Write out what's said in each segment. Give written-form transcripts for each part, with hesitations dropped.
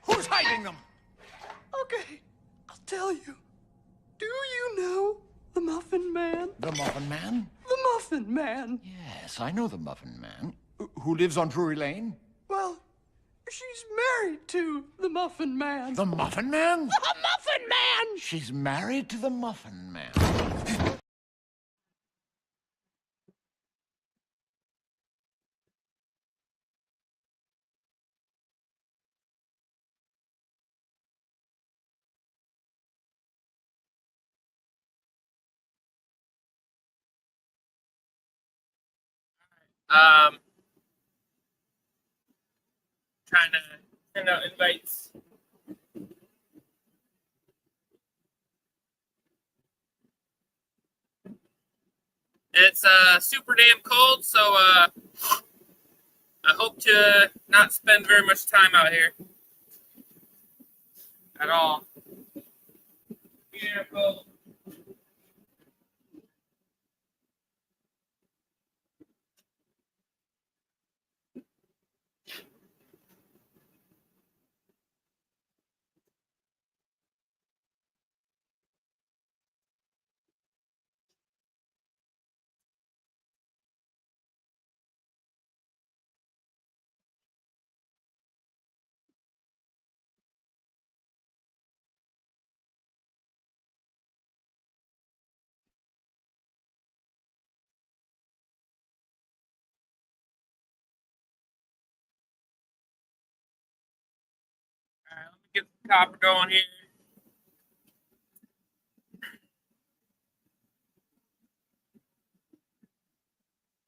Who's hiding them? Okay, I'll tell you. Do you know the Muffin Man? The Muffin Man? The Muffin Man. Yes, I know the Muffin Man. Who lives on Drury Lane? Well, she's married to the Muffin Man. The Muffin Man? The Muffin Man! She's married to the Muffin Man. Trying to send out invites. It's super damn cold, so I hope to not spend very much time out here at all. Beautiful. All right, let me get the copper going here.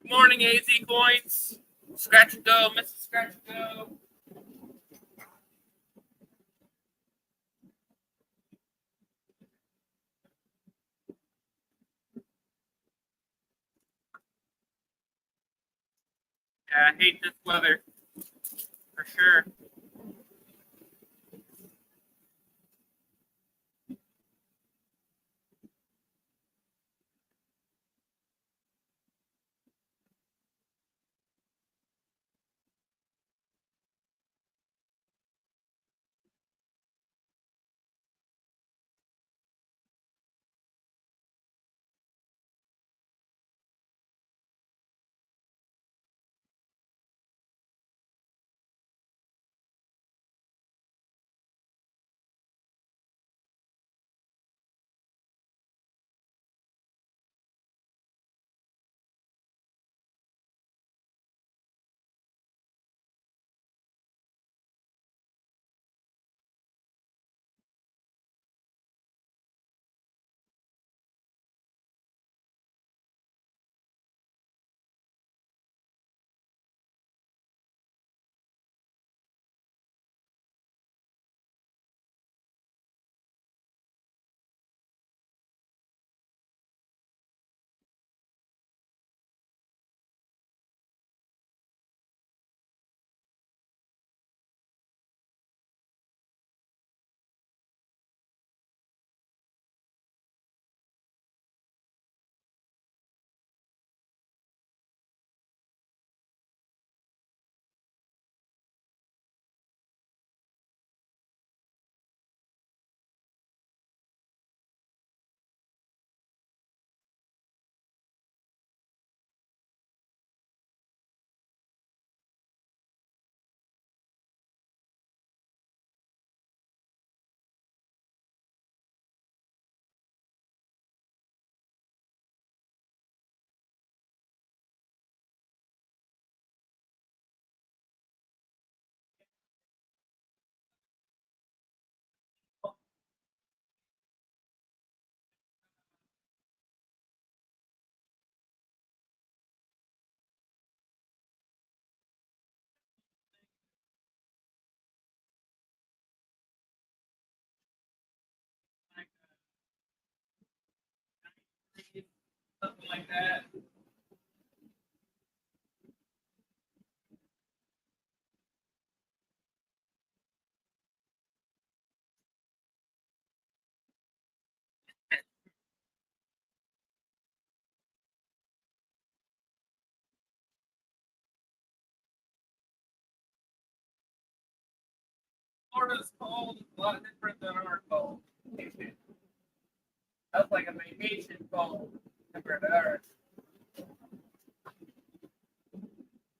Good morning, AZ Coins. Scratch and go, Mrs. Scratch and go. Yeah, I hate this weather for sure. Something like that. Florida's cold is a lot different than our cold. That's like a vacation cold compared to ours.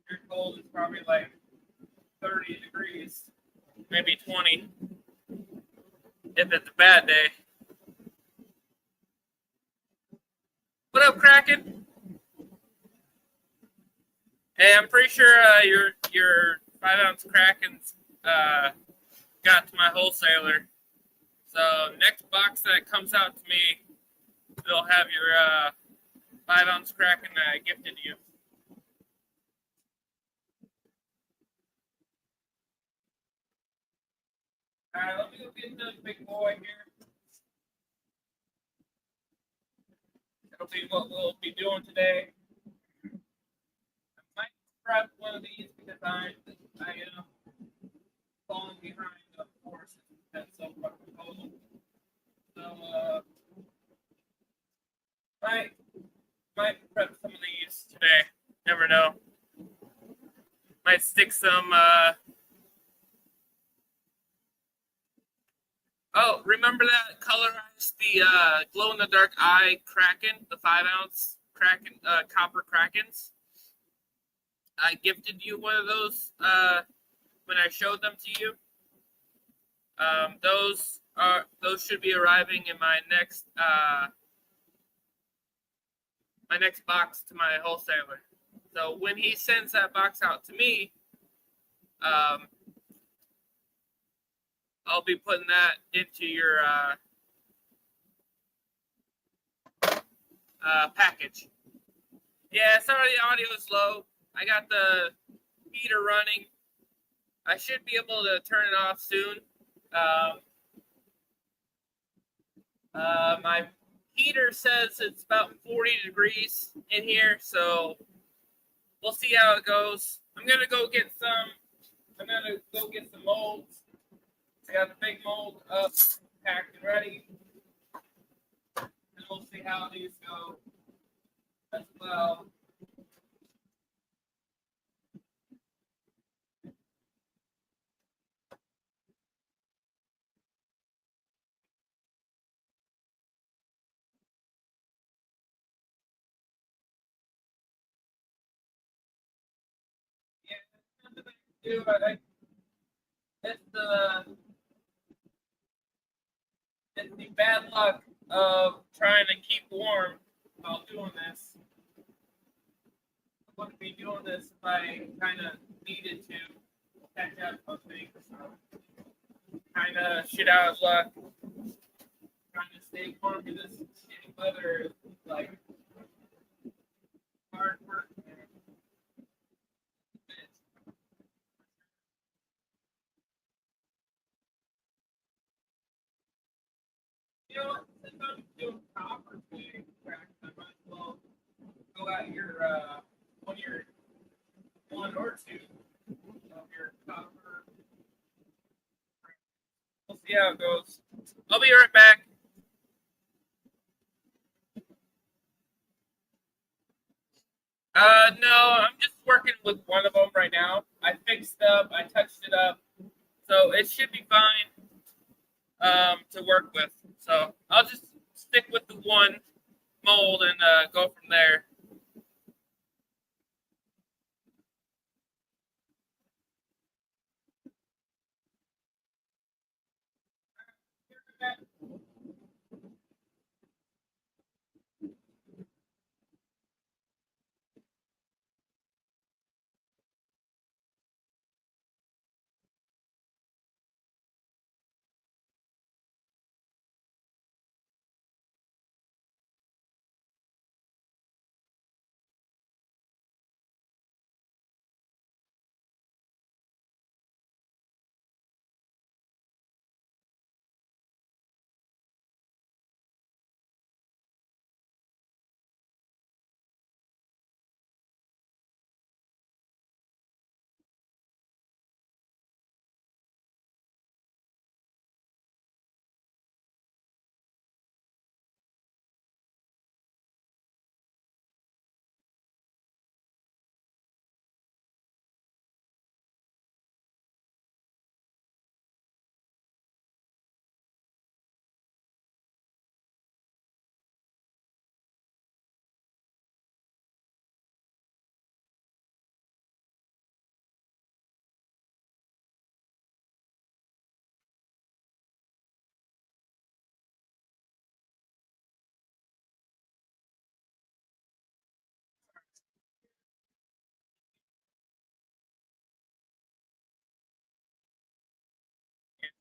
Your cold is probably like 30 degrees, maybe 20, if it's a bad day. What up, Kraken? Hey, I'm pretty sure your 5-ounce Krakens got to my wholesaler. So next box that comes out to me, they'll have your 5-ounce Kraken that I gifted you. All right, let me go get this big boy here. That'll be what we'll be doing today. I might prep one of these because I falling behind the force. That's so fucking cold. So might prep some of these today. Never know. Might stick some. Oh, remember that colorized the glow in the dark eye Kraken, the 5-ounce Kraken, copper Krakens. I gifted you one of those when I showed them to you. Those should be arriving in my next box to my wholesaler. So when he sends that box out to me, I'll be putting that into your package. Yeah, sorry the audio is low. I got the heater running. I should be able to turn it off soon. My heater says it's about 40 degrees in here, so we'll see how it goes. I'm gonna go get some molds. I got the big mold up, packed and ready, and we'll see how these go as well. Yeah, it's the bad luck of trying to keep warm while doing this. I wouldn't be doing this if I kind of needed to catch up on things. Kind of shit out of luck. Trying to stay warm in this shitty weather is like hard work. You know what? Since I'm doing copper today, I might as well go out one or two of your copper. We'll see how it goes. I'll be right back. No, I'm just working with one of them right now. I fixed up, I touched it up, so it should be fine to work with. So I'll just stick with the one mold and go from there.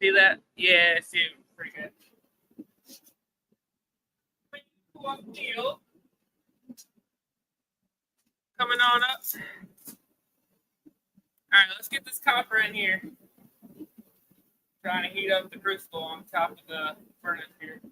See that? Yeah, I see it pretty good. Deal. Coming on up. Alright, let's get this copper in here. Trying to heat up the crucible on top of the furnace here.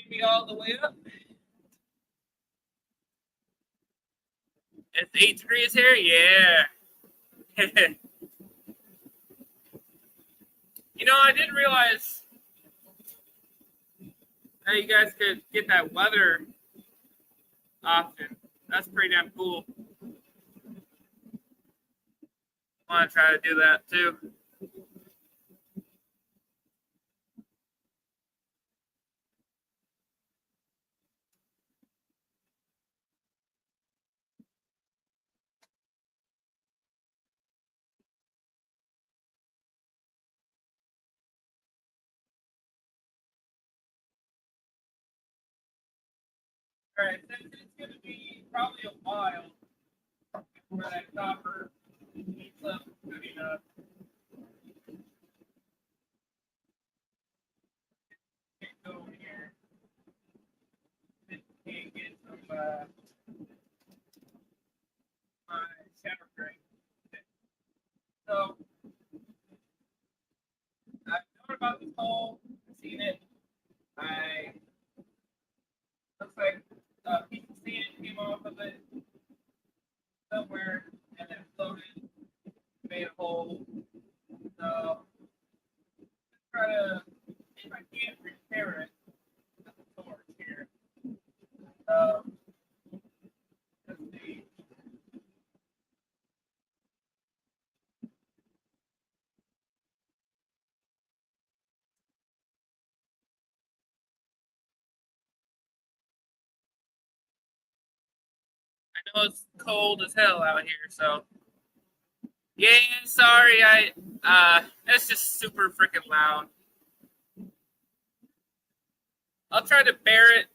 Me all the way up. It's 8 degrees here? Yeah. You know, I didn't realize how you guys could get that weather option. That's pretty damn cool. I want to try to do that too. All right, since it's going to be probably a while before that copper heats up good enough. Go over here. Can't get some my shower drink. So I've known about this hole, seen it. I looks like a piece of sand came off of it somewhere and then floated, made a hole. So let's try to see if I can't repair it with the torch here. Let's see. I know it's cold as hell out here, so yeah, sorry, it's just super freaking loud. I'll try to bear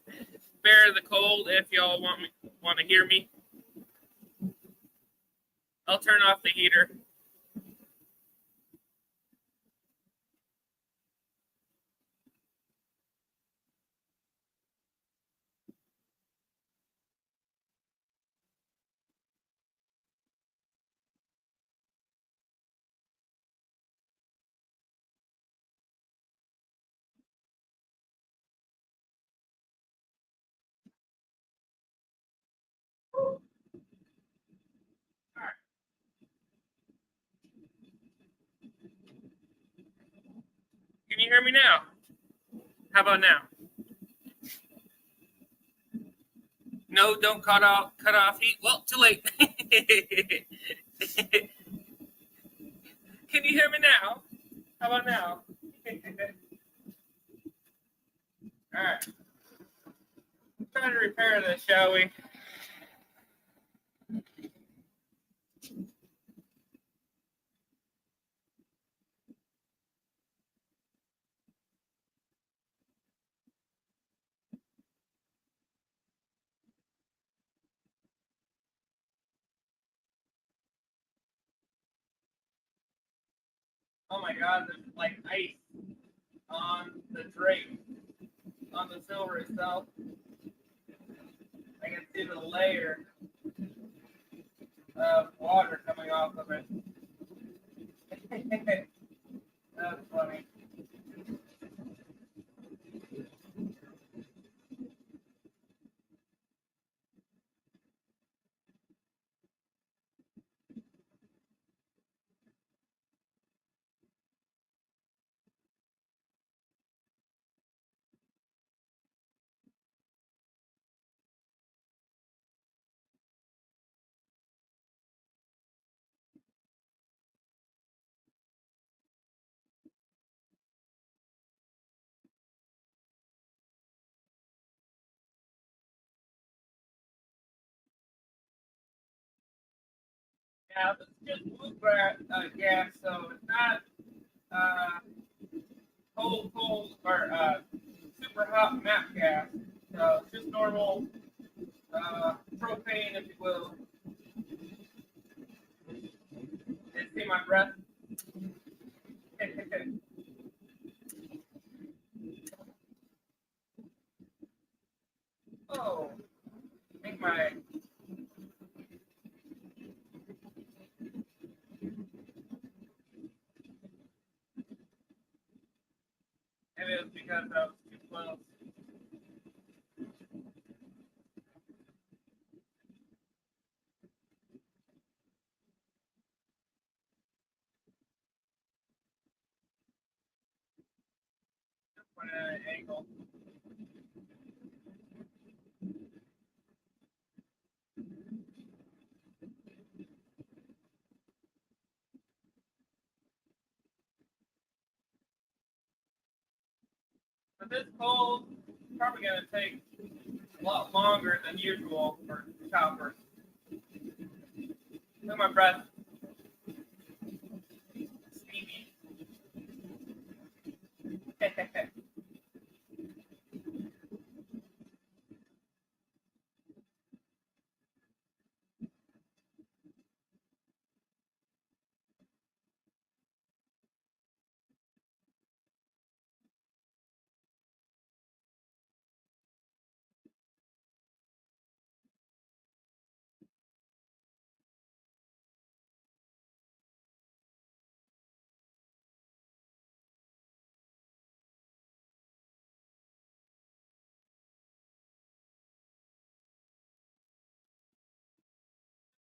the cold if y'all want to hear me. I'll turn off the heater. Can you hear me now? How about now? No, don't cut off heat. Well, too late. Can you hear me now? How about now? All right. Let's try to repair this, shall we? Oh my God, there's like ice on the drape, on the silver itself. I can see the layer of water coming off of it. That's funny. Yeah, it's just bluegrass gas, so it's not uh, cold or super hot map gas. So it's just normal propane, if you will. You see my breath? Oh, I think my maybe it's because I was too close. Just went at an angle. But this cold, it's probably going to take a lot longer than usual for choppers. Look at my breath. Steamy.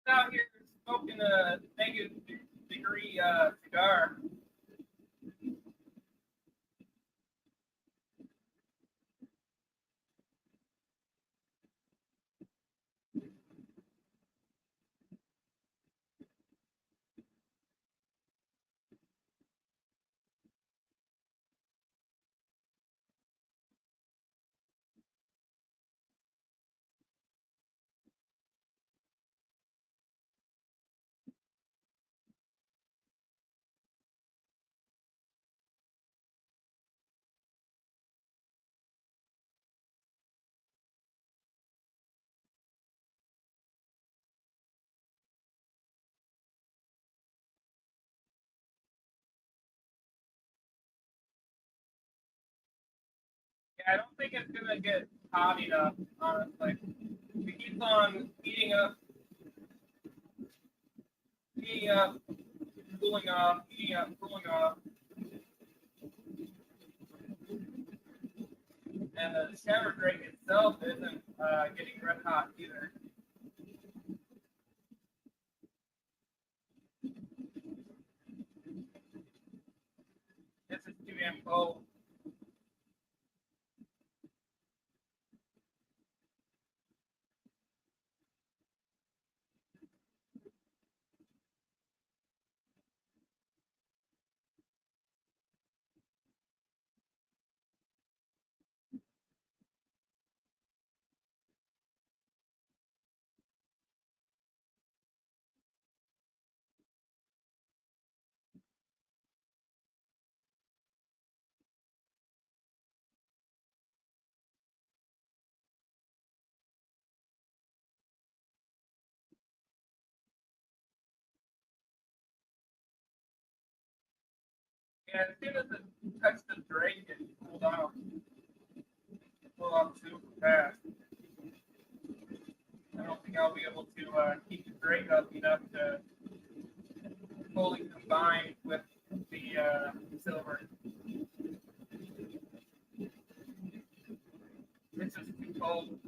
Out here smoking a negative degree cigar. Yeah, I don't think it's gonna get hot enough, honestly. If it keeps on heating up, cooling off, heating up, cooling off, and the shower drink itself isn't getting red hot either. This is too damn cold. Yeah, as soon as it touched the drink, it cooled off. Cooled off super fast. I don't think I'll be able to keep the drink up enough to fully combine with the silver. It's just too cold.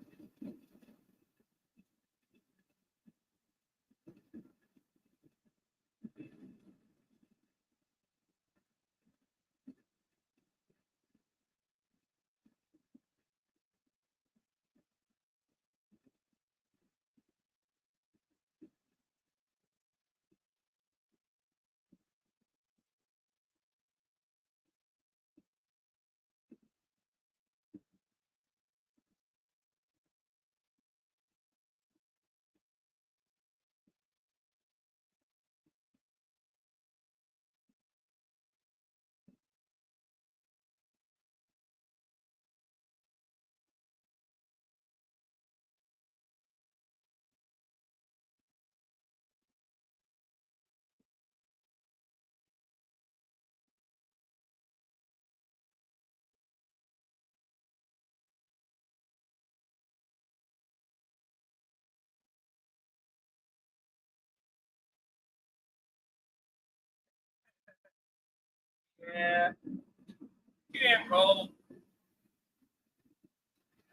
Yeah, you damn cold.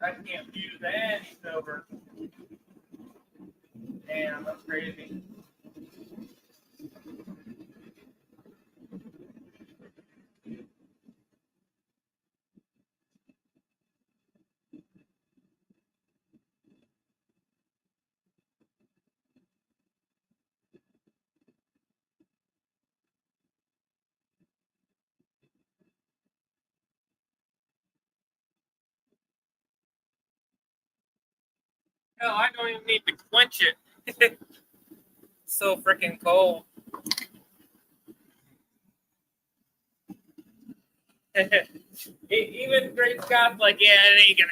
I can't use any silver. Damn, that's crazy. Hell, I don't even need to quench it. It's so freaking cold. Even Great Scott's like, yeah, it ain't gonna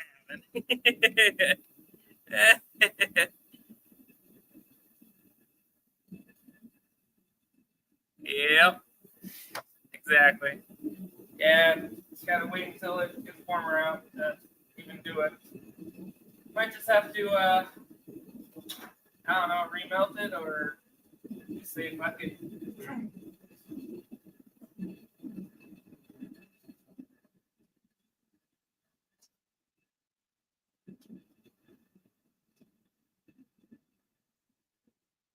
happen. Yep, exactly. Yeah, just gotta wait until it gets warmer out to even do it. Might just have to, I don't know, remelt it or just say fuck it.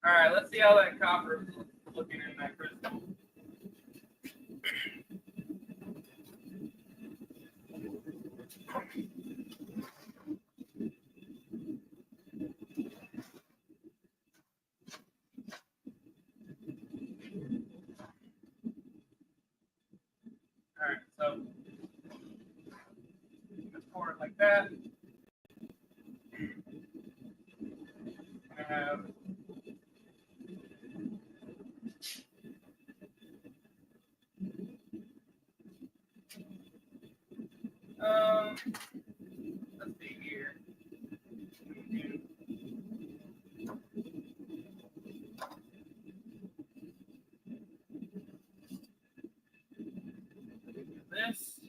All right, let's see how that copper is looking in that crystal. All right, so let's pour it like that. I have let's see here. This.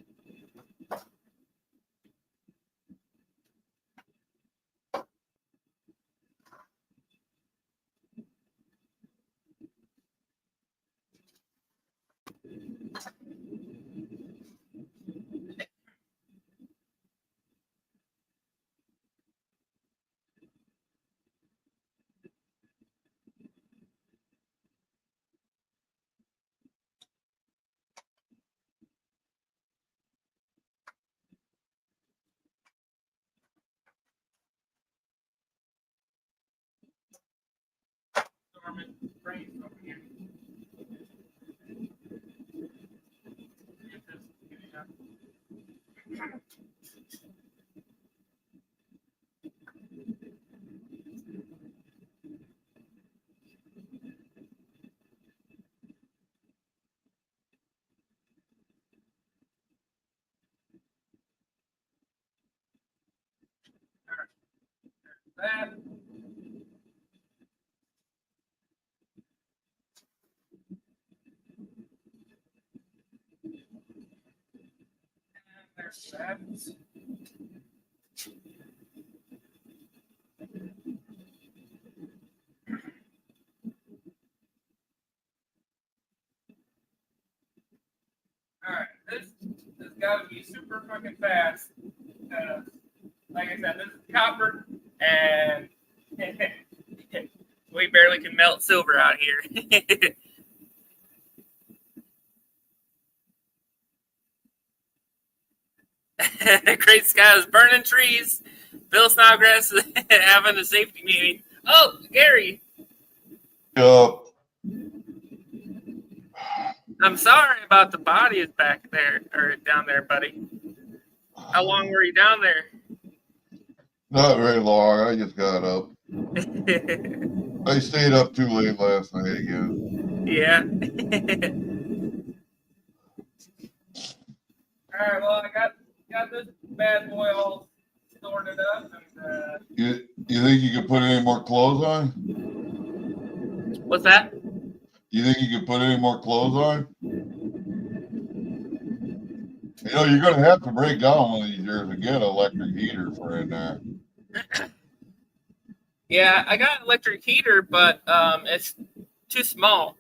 Dormant brains over here. Get this getting up. All right, that. There's that. Alright, this has got to be super fucking fast. Like I said, this is copper, and we barely can melt silver out here. Great skies, burning trees. Bill Snodgrass is having a safety meeting. Oh, Gary. Yup. I'm sorry about the body is back there or down there, buddy. How long were you down there? Not very long. I just got up. I stayed up too late last night again. Yeah. All right. Well, I got this bad boy all sorted up, and You think you could put any more clothes on? what's that? You think you could put any more clothes on? You know, you're gonna have to break down one of these years and get an electric heater for in there. Yeah, I got an electric heater, but it's too small.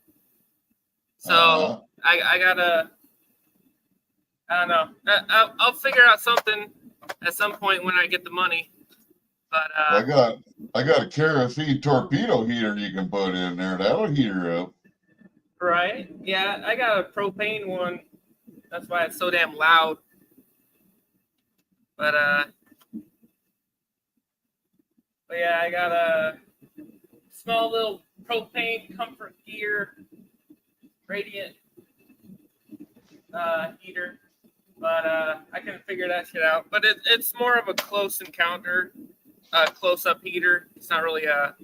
So I gotta. I don't know. I'll figure out something at some point when I get the money. But I got a kerosene torpedo heater you can put in there. That'll heat her up. right, yeah, I got a propane one. That's why it's so damn loud. But yeah, I got a small little propane comfort gear radiant heater. But I can figure that shit out. But it's more of a close encounter, close-up heater. It's not really a,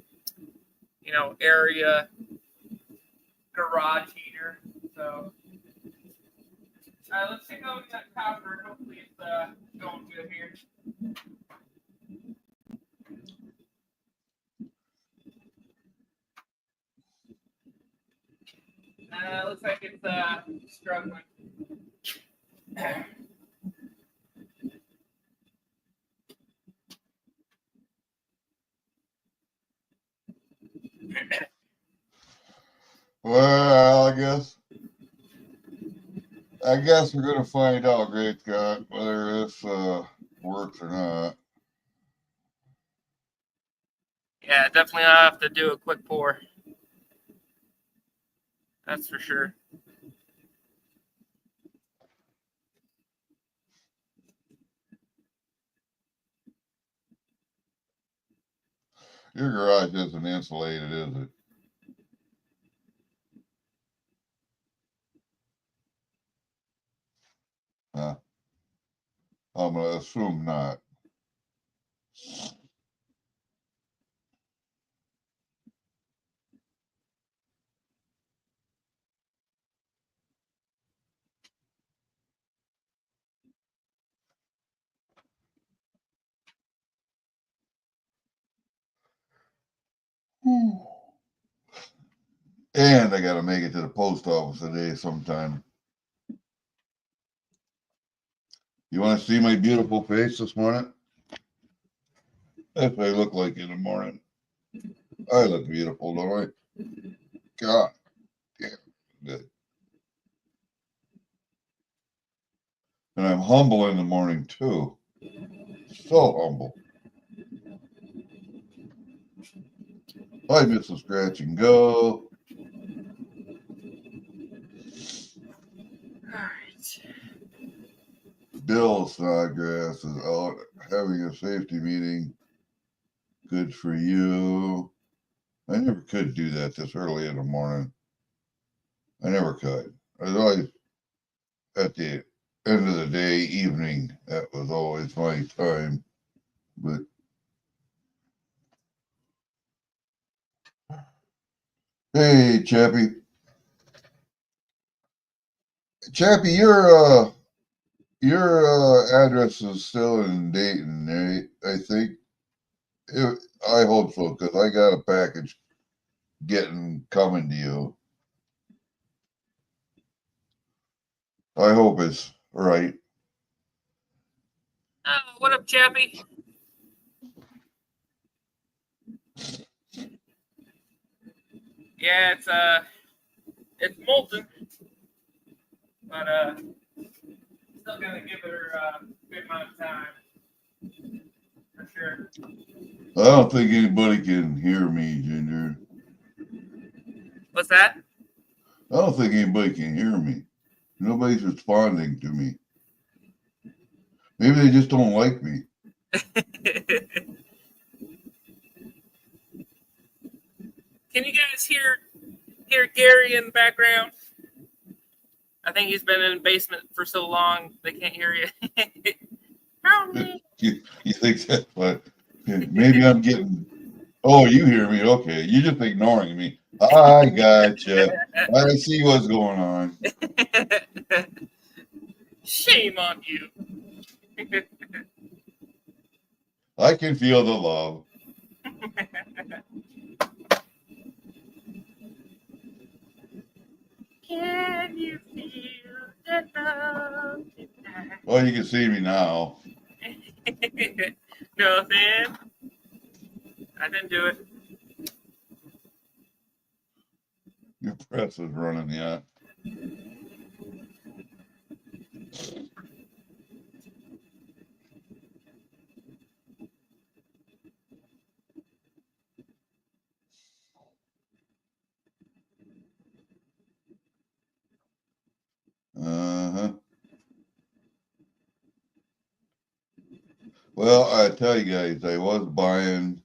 area garage heater. So, let's check out that copper. Hopefully it's going good here. Looks like it's struggling. Well, I guess we're gonna find out, Great Scott, whether this works or not. Yeah, definitely I'll have to do a quick pour. That's for sure. Your garage isn't insulated, is it? Huh? I'm gonna assume not. And I gotta make it to the post office today sometime. You want to see my beautiful face this morning? That's what I look like in the morning. I look beautiful, don't I? God damn good. And I'm humble in the morning too. So humble. I miss a scratch and go. Bill Snodgrass is out having a safety meeting. Good for you. I never could do that this early in the morning. I never could. I was always at the end of the day, evening. That was always my time. But hey, Chappie. Chappie, your address is still in Dayton, right? I think. I hope so, because I got a package coming to you. I hope it's right. What up, Chappie? Yeah, it's molten, but still gotta give her a good amount of time. For sure. I don't think anybody can hear me, Ginger. What's that? I don't think anybody can hear me. Nobody's responding to me. Maybe they just don't like me. Can you guys hear Gary in the background? I think he's been in the basement for so long they can't hear you. Help me. You think that's what? Maybe I'm getting. Oh, you hear me? Okay, you're just ignoring me. I gotcha. I see what's going on. Shame on you. I can feel the love. Can you feel the love tonight? Oh, you can see me now. Nothing. I didn't do it. Your press is running yet. Uh-huh. Well, I tell you guys, I was buying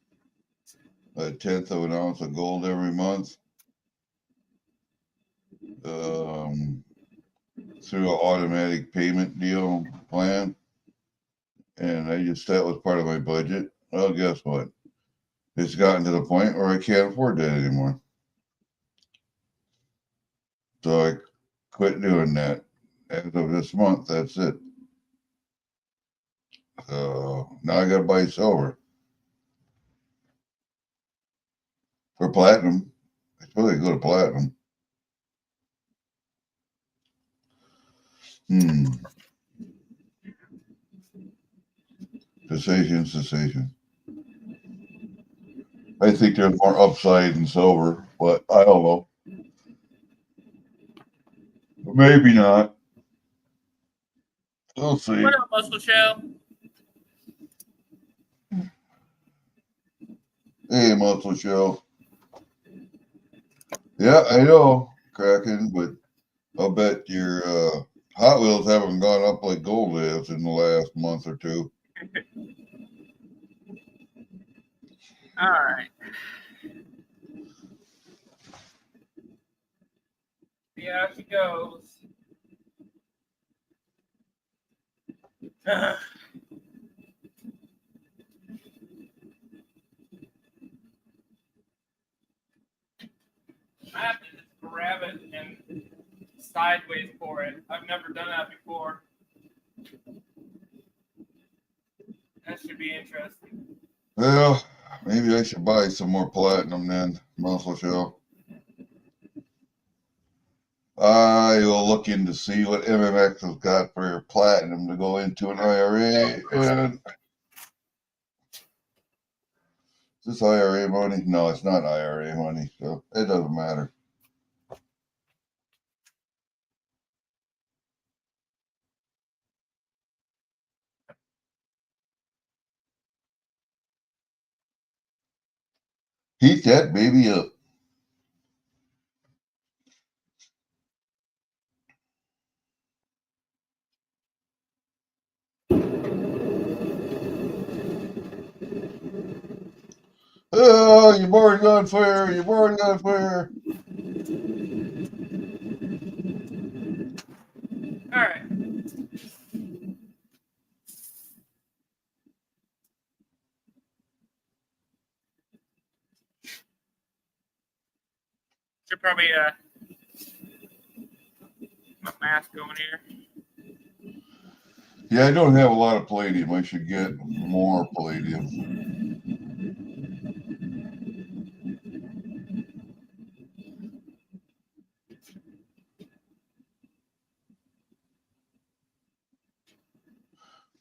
1/10 of an ounce of gold every month through an automatic payment deal plan. And that was part of my budget. Well, guess what? It's gotten to the point where I can't afford that anymore. So I quit doing that. As of this month, that's it. So now I got to buy silver. For platinum. I suppose I go to platinum. Cessation. I think there's more upside in silver, but I don't know. Maybe not. We'll see. What up, Muscle Show? Hey, Muscle Show. Yeah, I know, Kraken, but I'll bet your Hot Wheels haven't gone up like gold has in the last month or two. All right. See how she goes. I have to just grab it and sideways pour it. I've never done that before. That should be interesting. Well, maybe I should buy some more platinum then, Muscle Show. I will look in to see what MMX has got for platinum to go into an IRA. And is this IRA money? No, it's not IRA money, so it doesn't matter. Heat that baby up. Oh, you've already got fire. You've already got fire. All right. Should probably my mask going here. Yeah, I don't have a lot of palladium. I should get more palladium.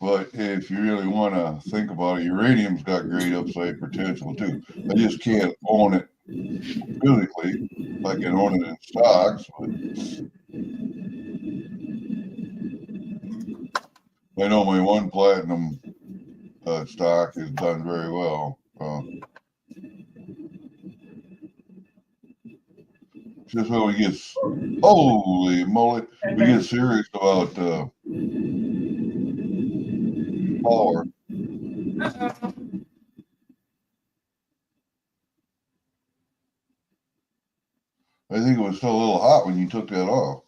But if you really want to think about it, uranium's got great upside potential too. I just can't own it physically. I can own it in stocks, but I know my one platinum stock has done very well. Just when we get, holy moly, we get serious about power. I think it was still a little hot when you took that off.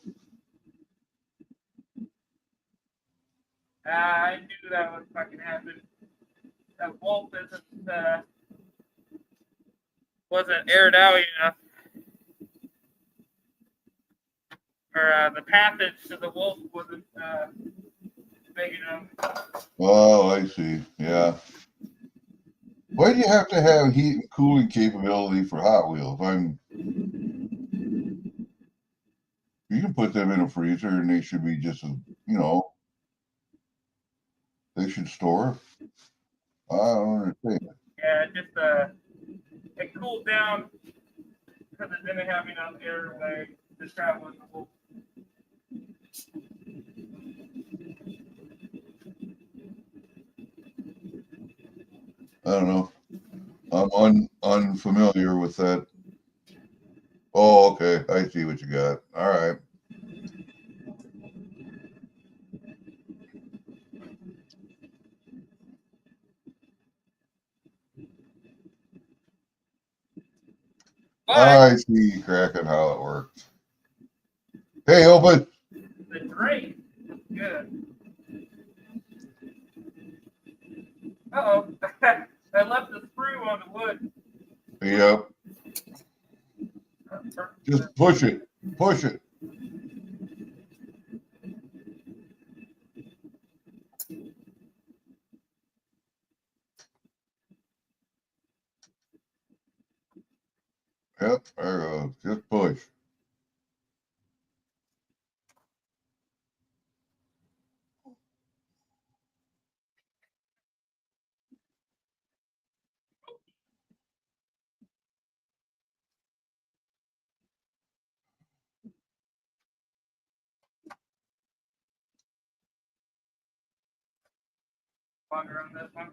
I knew that would fucking happen. That wolf wasn't aired out enough. Or the passage to the wolf wasn't big enough. Oh, I see. Yeah. Why do you have to have heat and cooling capability for Hot Wheels? You can put them in a freezer and they should be just, they should store. I don't understand. Yeah, just it cooled down because it didn't have enough airway to travel in the wolf. I don't know. I'm unfamiliar with that. Oh, okay. I see what you got. All right. I see, Kraken, how it works. Hey, open. The Drake is good. Uh-oh. I left the screw on the wood. Yep. Just push it. Push it. Yep, there it goes. Just push. Wander on this one.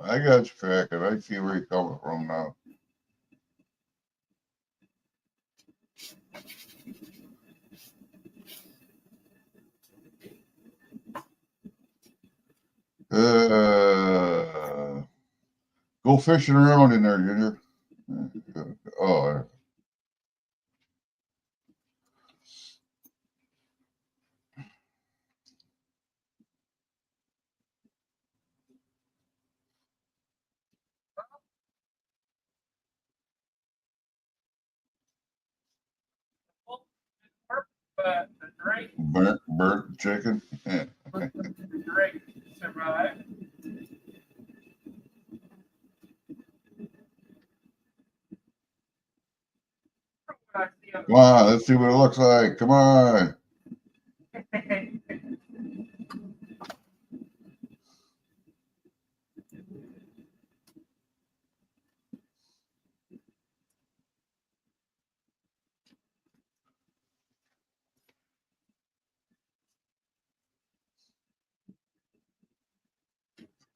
I got you, Kraken. I see where you're coming from now. Go fishing around in there, Junior. Oh, But the Drake, burnt chicken. the Drake survived. Come on, let's see what it looks like. Come on.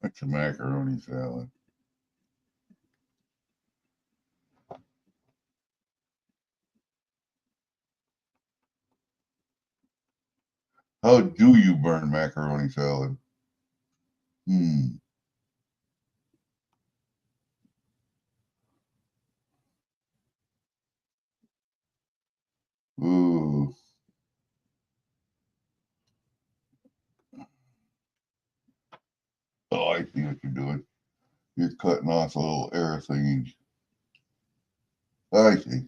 That's a macaroni salad. How do you burn macaroni salad? Ooh. Oh, I see what you're doing. You're cutting off a little air thingy. I see.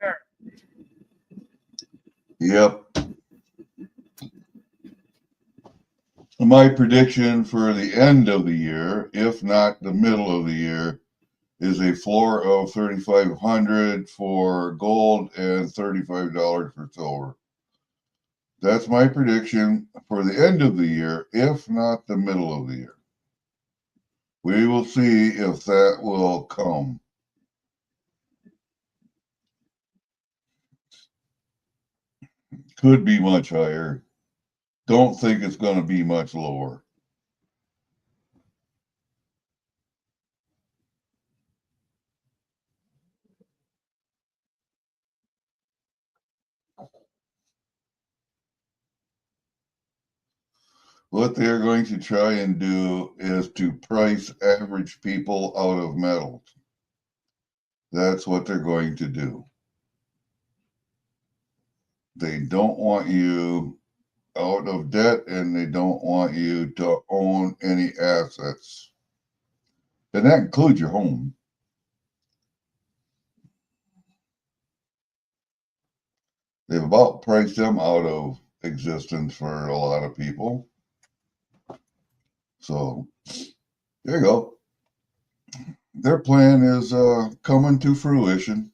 Sure. Yep. My prediction for the end of the year, if not the middle of the year, is a floor of $3,500 for gold and $35 for silver. That's my prediction for the end of the year, if not the middle of the year. We will see if that will come. Could be much higher. Don't think it's going to be much lower. What they're going to try and do is to price average people out of metals. That's what they're going to do. They don't want you out of debt, and they don't want you to own any assets. And that includes your home. They've about priced them out of existence for a lot of people. So there you go. Their plan is coming to fruition.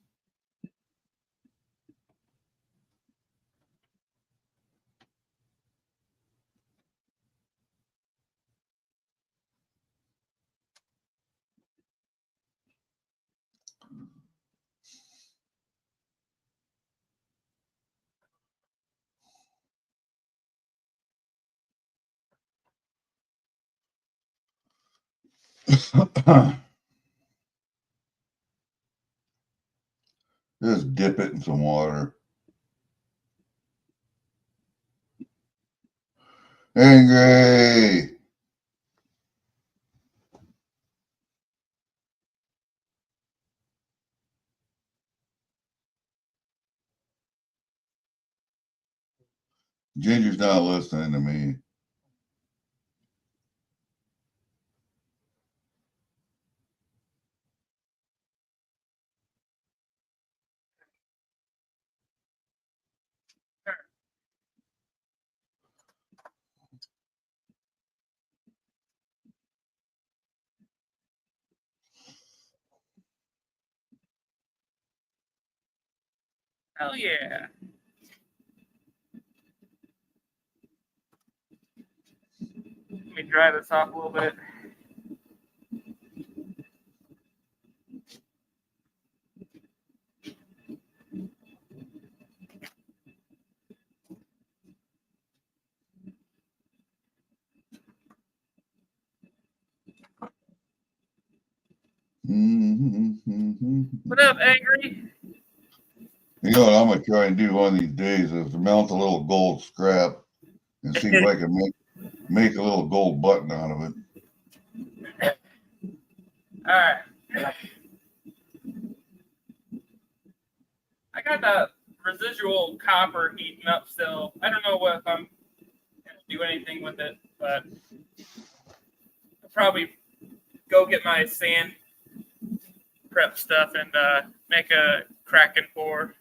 Just dip it in some water. Angry. Ginger's not listening to me. Hell yeah. Let me dry this off a little bit. What up, Angry? You know what I'm gonna try and do one of these days is melt a little gold scrap and see if I can make a little gold button out of it. All right. I got the residual copper heating up still. I don't know if I'm gonna do anything with it, but I'll probably go get my sand prep stuff and make a Kraken pour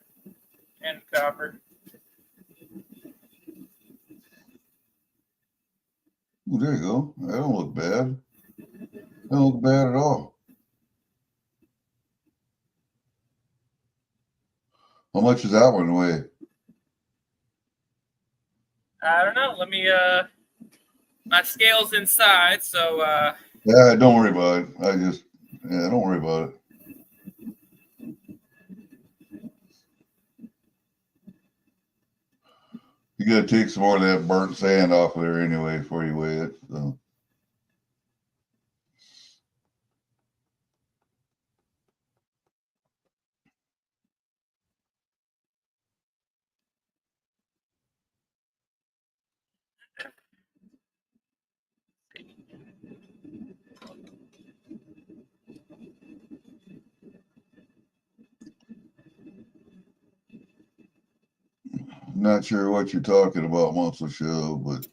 and copper. Well, there you go. That don't look bad. That don't look bad at all. How much does that one weigh? I don't know. Let me my scale's inside, so Yeah, don't worry about it. Don't worry about it. You gotta take some more of that burnt sand off of there anyway before you weigh it. So. Not sure what you're talking about, Muscle Show, but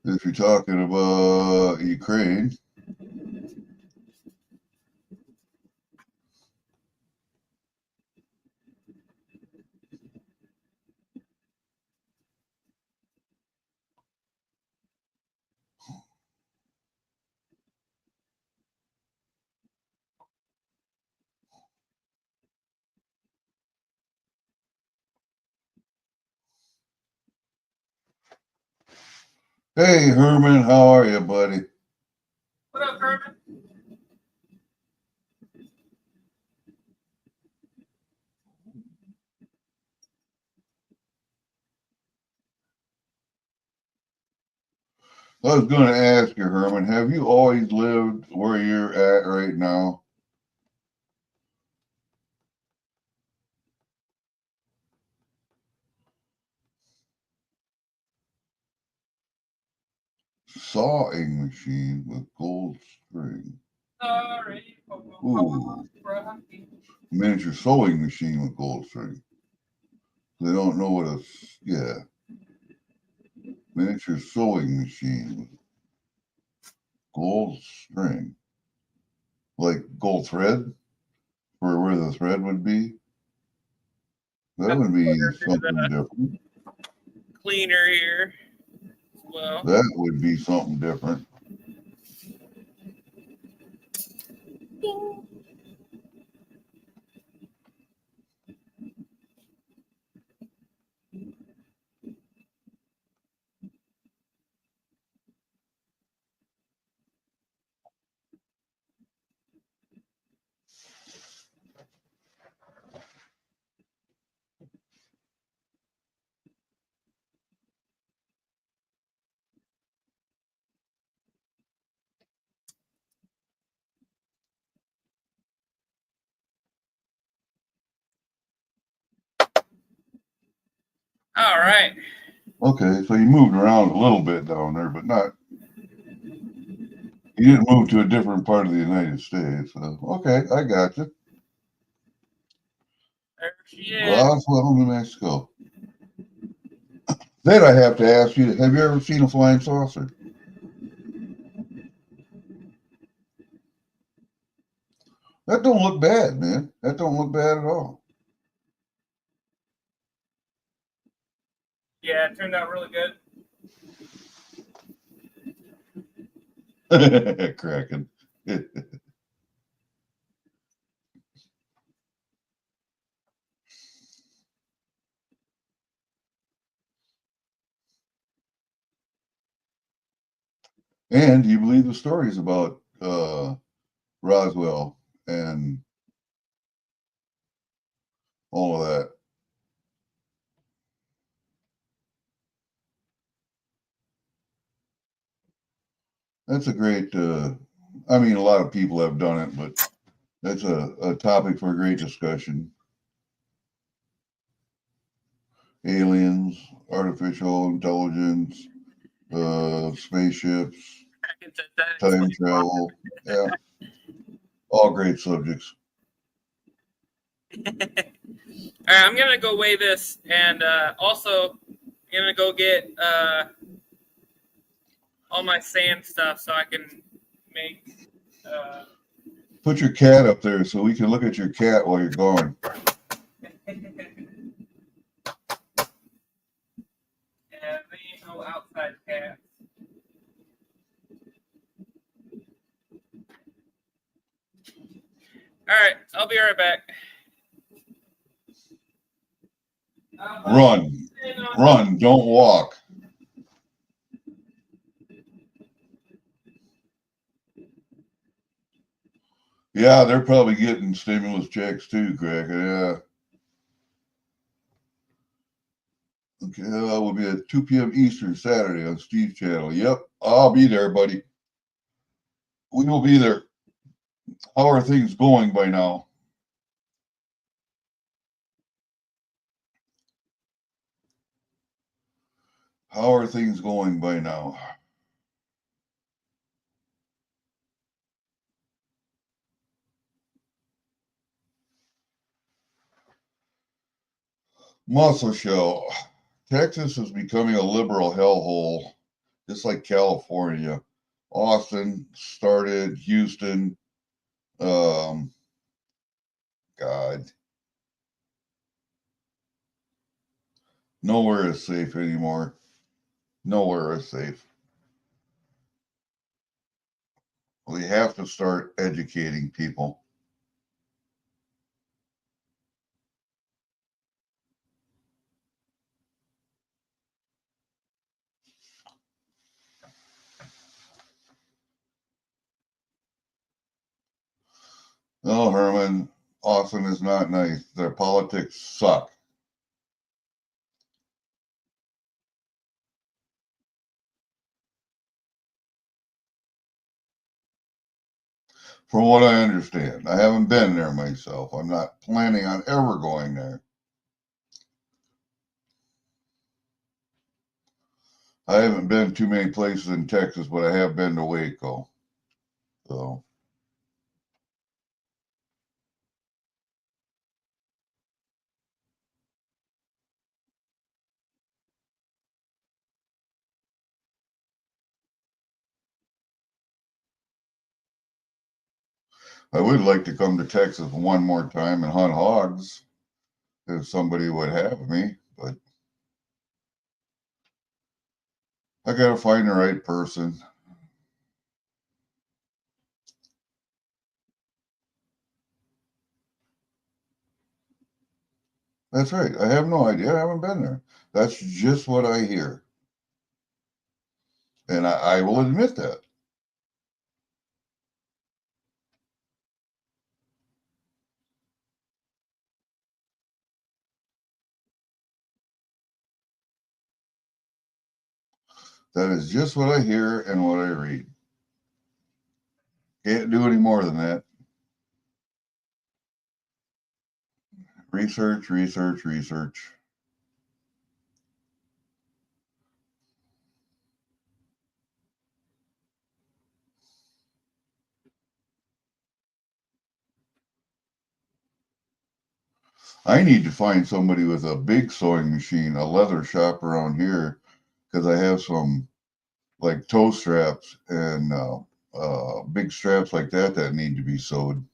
if you're talking about Ukraine, Hey, Herman, how are you, buddy? What up, Herman? I was going to ask you, Herman, have you always lived where you're at right now? Sawing machine with gold string. Sorry. Ooh. Miniature sewing machine with gold string. They don't know what a, yeah. Miniature sewing machine with gold string. Like gold thread for where the thread would be. That would be something different. Cleaner here as well. That would be something different. All right. Okay, so you moved around a little bit down there, but not. You didn't move to a different part of the United States. So, okay, I got you. There she is. Roswell, New Mexico. Then I have to ask you, have you ever seen a flying saucer? That don't look bad, man. That don't look bad at all. Yeah, it turned out really good. Cracking. And do you believe the stories about Roswell and all of that? That's a great, I mean, a lot of people have done it, but that's a topic for a great discussion. Aliens, artificial intelligence, spaceships, time travel. Yeah, all great subjects. All right, I'm gonna go weigh this, and also I'm gonna go get all my sand stuff so I can make. Put your cat up there so we can look at your cat while you're gone. Yeah, there ain't no outside cats. All right, I'll be right back. Run, don't walk. Yeah, they're probably getting stimulus checks too, Cracker. Yeah. Okay, that will be at 2 p.m. Eastern Saturday on Steve's channel. Yep, I'll be there, buddy. We will be there. How are things going by now? How are things going by now? Muscle show. Texas is becoming a liberal hellhole, just like California. Austin started, Houston. God. Nowhere is safe anymore. Nowhere is safe. We have to start educating people. No, Herman, Austin is not nice. Their politics suck. From what I understand, I haven't been there myself. I'm not planning on ever going there. I haven't been too many places in Texas, but I have been to Waco. So I would like to come to Texas one more time and hunt hogs if somebody would have me, but I gotta find the right person. That's right. I have no idea. I haven't been there. That's just what I hear. And I will admit that. That is just what I hear and what I read. Can't do any more than that. Research, research, research. I need to find somebody with a big sewing machine, a leather shop around here, because I have some like toe straps and big straps like that need to be sewed.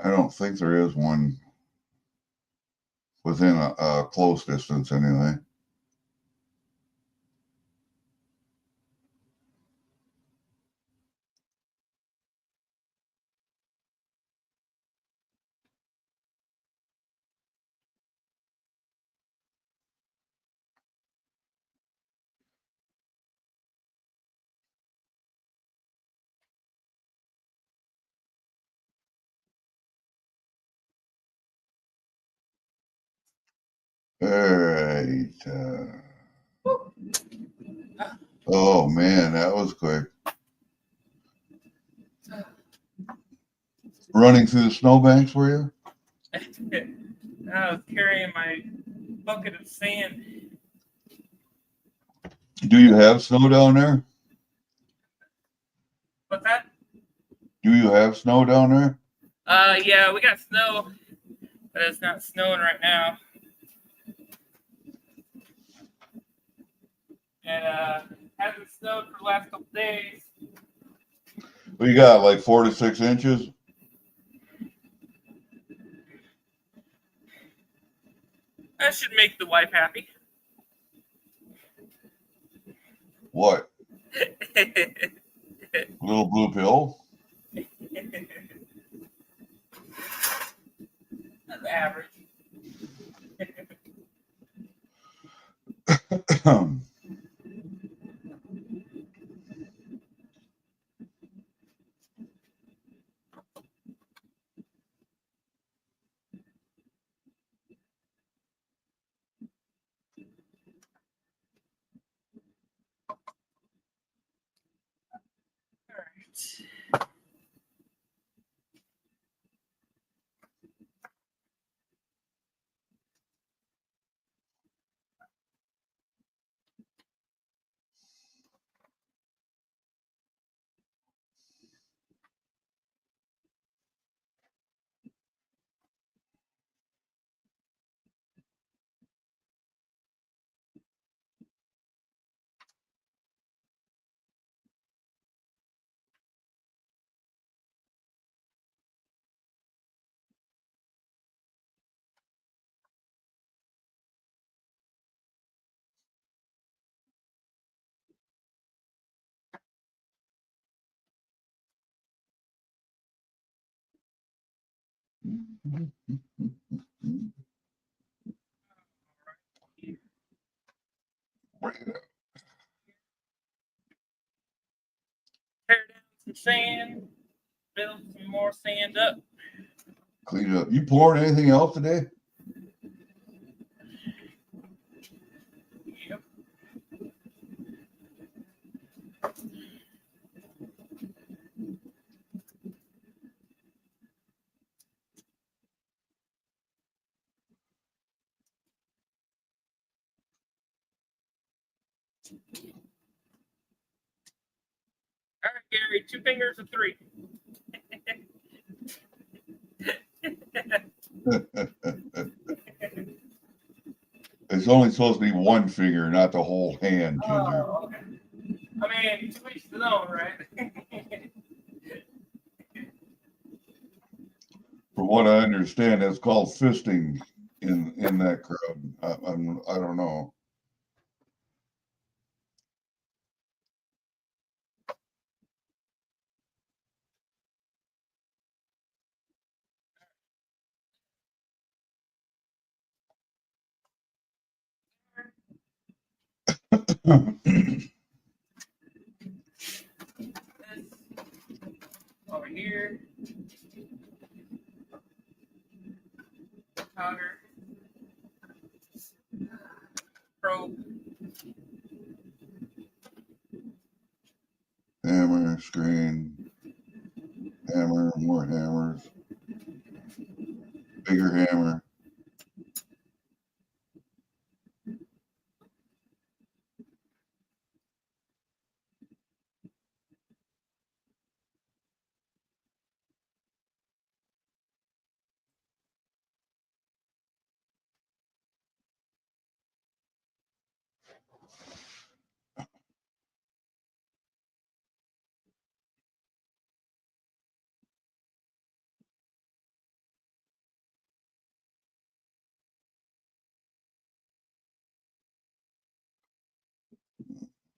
I don't think there is one within a close distance anyway. All right. Oh man, that was quick. Running through the snowbanks, were you? I was carrying my bucket of sand. Do you have snow down there? What's that? Do you have snow down there? Yeah, we got snow, but it's not snowing right now. And hasn't snowed for the last couple days. We got like 4 to 6 inches. That should make the wife happy. What? Little blue pill? That's average. some sand, build some more sand up. Clean it up. You pouring anything else today? Yep. All right, Gary, 2 fingers or 3? It's only supposed to be one finger, not the whole hand, Ginger. Oh, okay. I mean, 2 each his own, right? From what I understand, that's called fisting in that crowd. I don't know. This over here. Powder. Probe. Hammer, screen, hammer, more hammers, bigger hammer.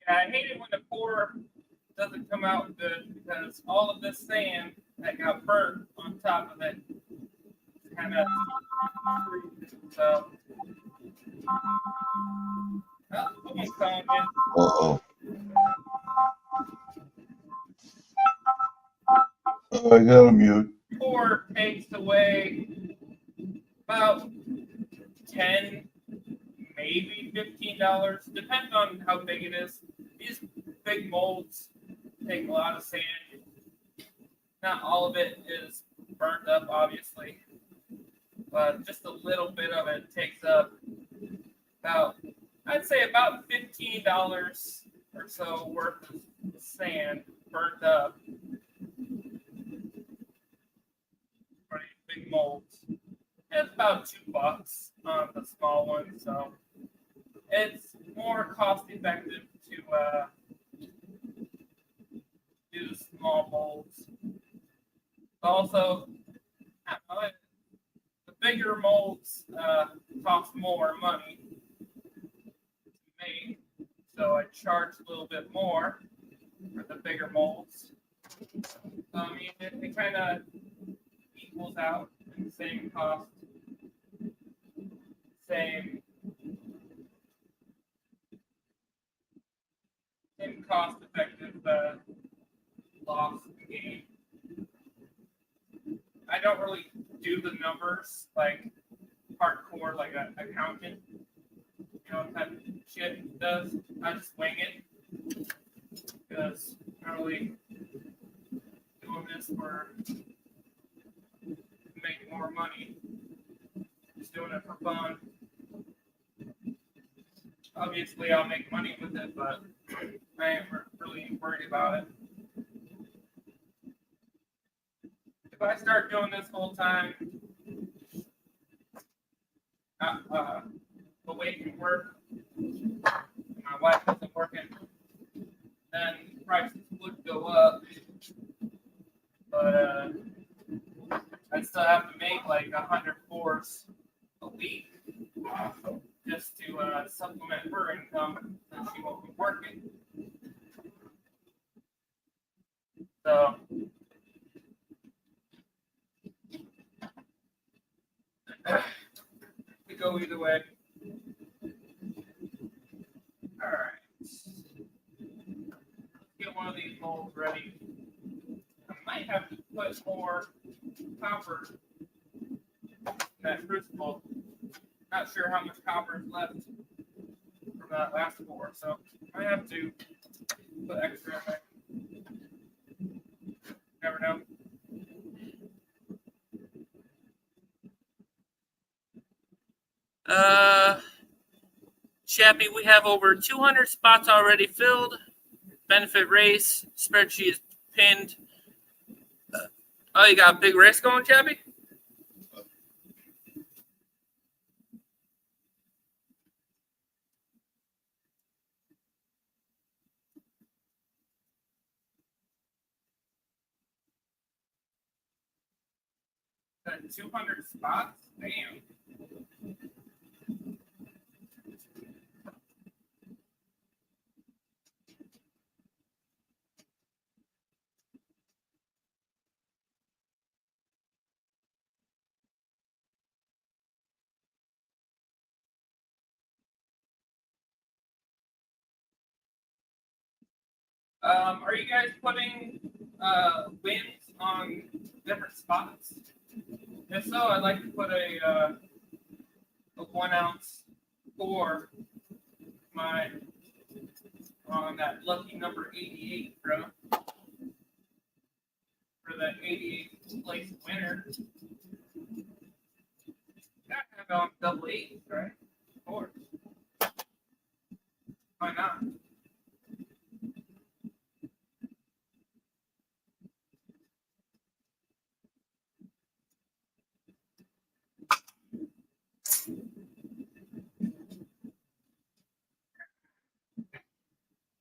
Yeah, I hate it when the pour doesn't come out good because all of this sand that got burnt on top of it kind of so. Oh, someone's calling in. Uh-oh. I got to mute. Pour takes away about 10, maybe $15. Depends on how big it is. These big molds take a lot of sand. Not all of it is burnt up, obviously, but just a little bit of it takes up about, I'd say about $15 or so worth of sand burnt up for these big molds. It's about $2 on the small one, so it's more cost effective to do the small molds. Also, the bigger molds cost more money to make, so I charge a little bit more for the bigger molds. So, I mean, it kind of equals out in the same cost, same cost-effective loss and gain. I don't really do the numbers like hardcore, like an accountant, type of shit does. I just wing it because I'm really doing this for make more money. Just doing it for fun. Obviously, I'll make money with it, but I ain't really worried about it. If I start doing this full time, away from work, and my wife isn't working, then prices would go up. But I'd still have to make like 100 pours a week just to supplement her income since she won't be working. So we go either way. All right. Let's get one of these molds ready. might have to put more copper in that crucible. Not sure how much copper is left from that last pour, so I might have to put extra in there. Never know. Chappie, we have over 200 spots already filled. Benefit race spreadsheet is pinned. Oh, you got a big race going, Chappie? Got 200 spots? Damn. Are you guys putting wins on different spots? If so, I'd like to put a 1 ounce pour on that lucky number 88, bro. For that 88th place winner. Gotta have it on double 8, right? Of course. Why not?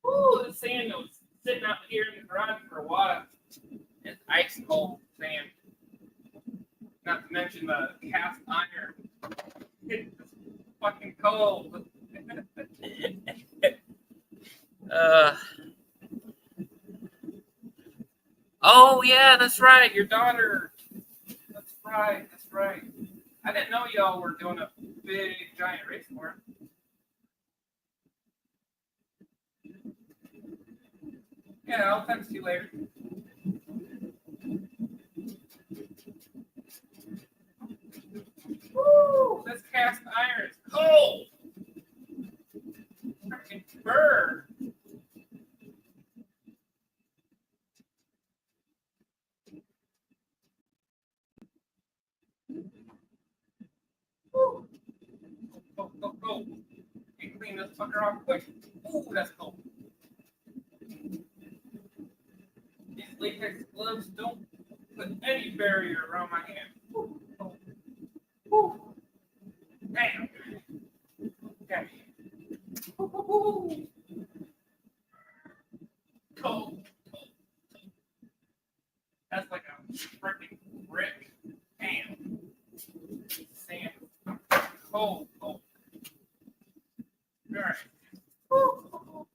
Ooh, the sand was sitting out here in the garage for a while. It's ice cold sand. Not to mention the cast iron. It's fucking cold. Oh yeah, that's right. Your daughter. That's right. That's right. I didn't know y'all were doing a big giant race for her. Yeah, I'll text you later. Woo! This cast iron is cold. Freaking burn. Woo! Go, go, go. You clean this fucker off quick. Ooh, that's cold. These latex gloves don't put any barrier around my hand. Woo. Woo. Damn. Okay. Woo. Cold. That's like a freaking brick. Damn. Sand. Cold. All right. Woo.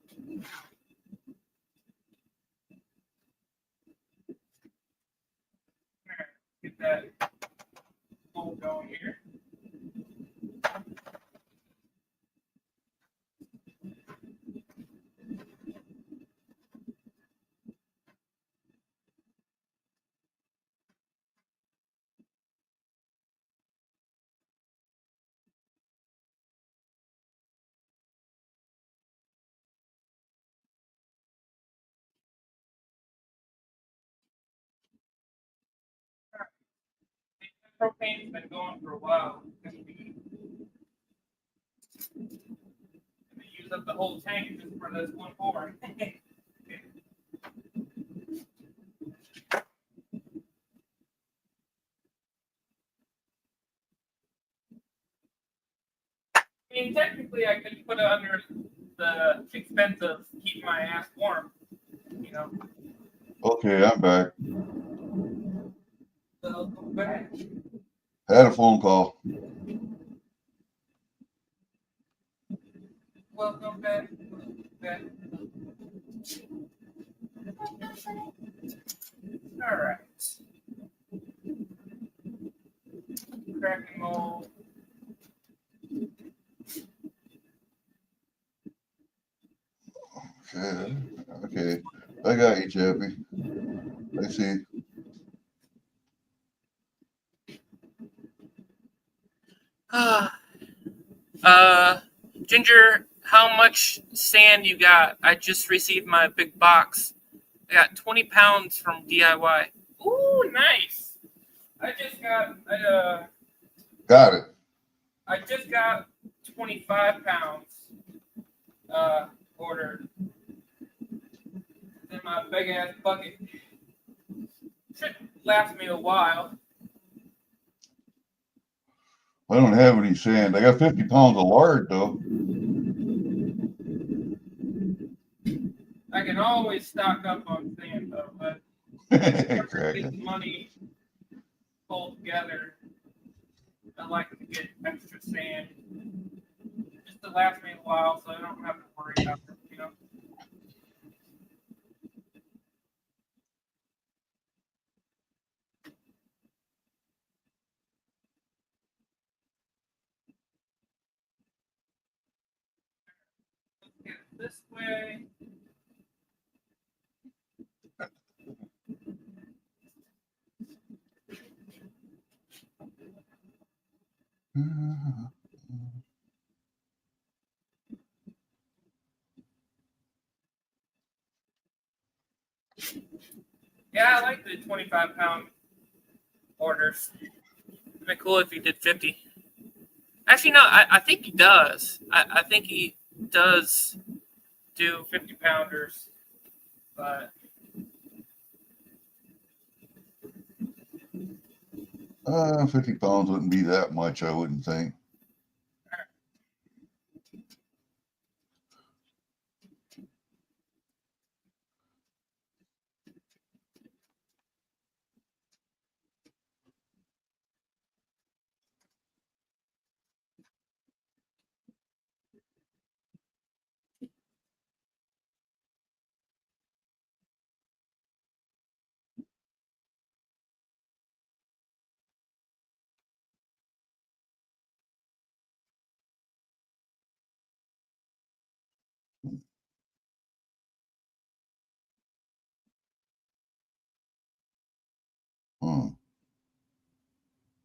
Get that bowl going here. Propane's been going for a while. They use up the whole tank just for this one pour. I mean, technically, I could put it under the expense of keeping my ass warm. You know. Okay, I'm back. Welcome back. Had a phone call. Welcome back. Welcome back. All right. Cracking mold. Okay. Okay. I got you, Chappie. I see. Ginger, how much sand you got? I just received my big box. I got 20 pounds from DIY. Ooh, nice. I just got Got it. I just got 25 pounds ordered in my big ass bucket. Should last me a while. I don't have any sand. I got 50 pounds of lard though. I can always stock up on sand though, but Crack get it. the money pulled together. I like to get extra sand just to last me a while, so I don't have to worry about it. You know. Let's get it this way. Yeah, I like the 25-pound orders. It'd be cool if he did 50. Actually, no, I think he does. I think he does do 50 pounders, but 50 pounds wouldn't be that much, I wouldn't think. Hmm.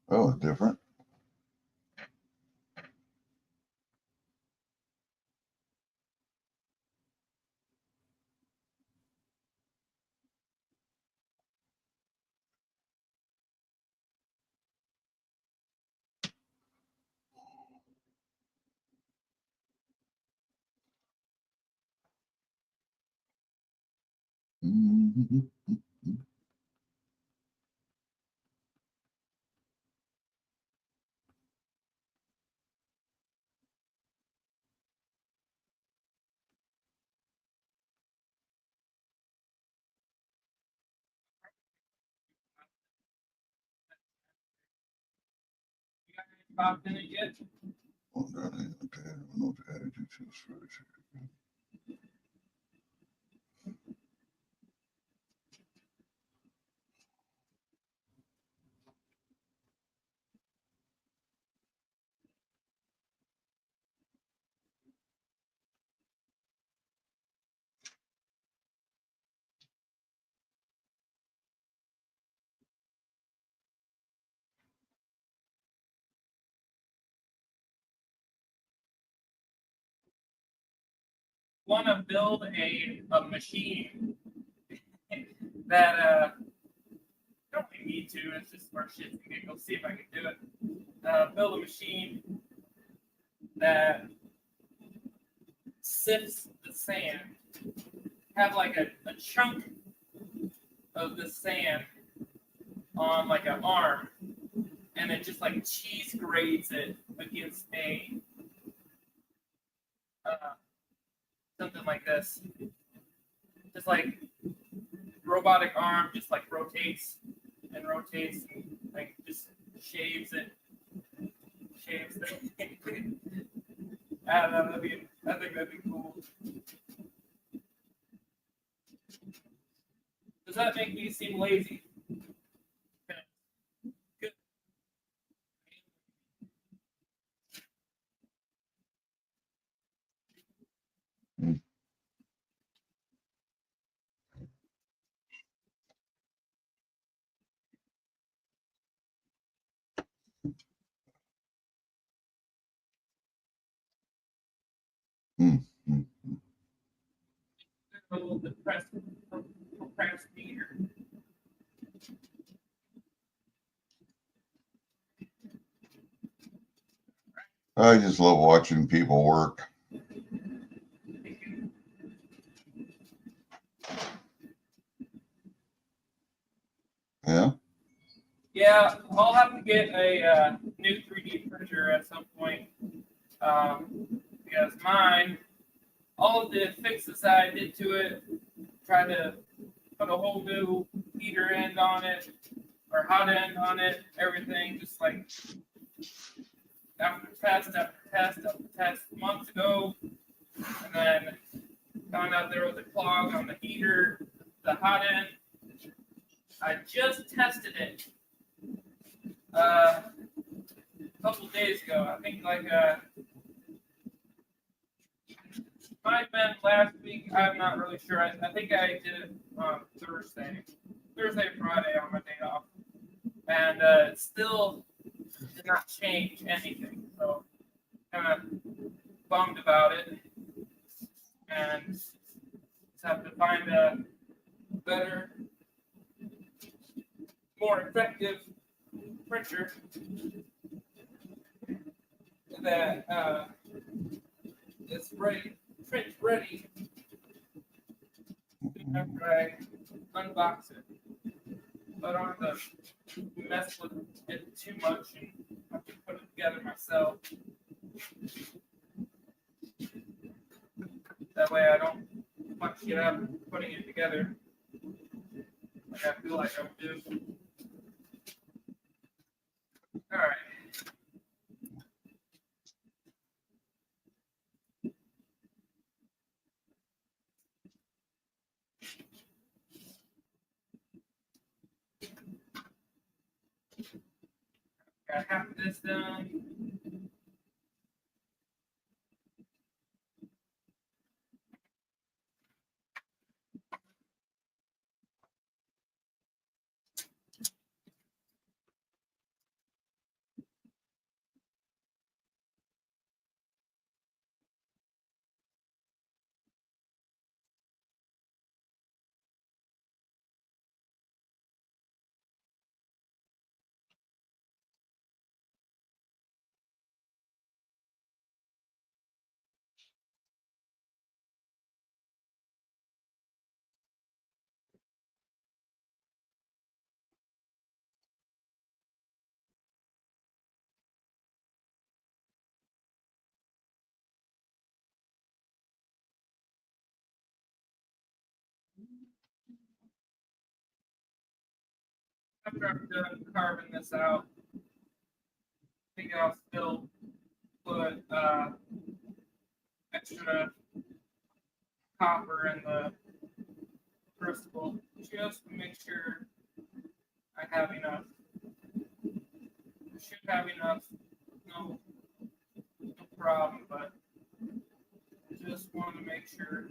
That was different. you got any popped in it yet? Want to build a machine that don't really need to. It's just for shits and giggles. See if I can do it. Build a machine that sifts the sand. Have like a chunk of the sand on like an arm, and it just like cheese grades it against a something like this. Just like robotic arm, just like rotates and rotates and like just shaves it. Shaves it. I don't know, I think that'd be cool. Does that make me seem lazy? Good. Mm. A little depressed, procrastinator. I just love watching people work. Yeah. Yeah, I'll have to get a new 3D printer at some point. Because mine, all of the fixes that I did to it, tried to put a whole new heater end on it, or hot end on it, everything, just like after test months ago, and then found out there was a clog on the heater, the hot end. I just tested it a couple days ago. I think like might have been last week. I'm not really sure. I think I did it on Thursday, Friday on my day off, and it still did not change anything. So kind of bummed about it, and just have to find a better, more effective printer that is ready, print ready after I unbox it. But I don't have to mess with it too much and have to put it together myself. That way I don't much get up putting it together like I feel like I would do. All right. Got half of this done. After I'm done carving this out, I think I'll still put extra copper in the crucible just to make sure I have enough. I should have enough, no problem, but just want to make sure.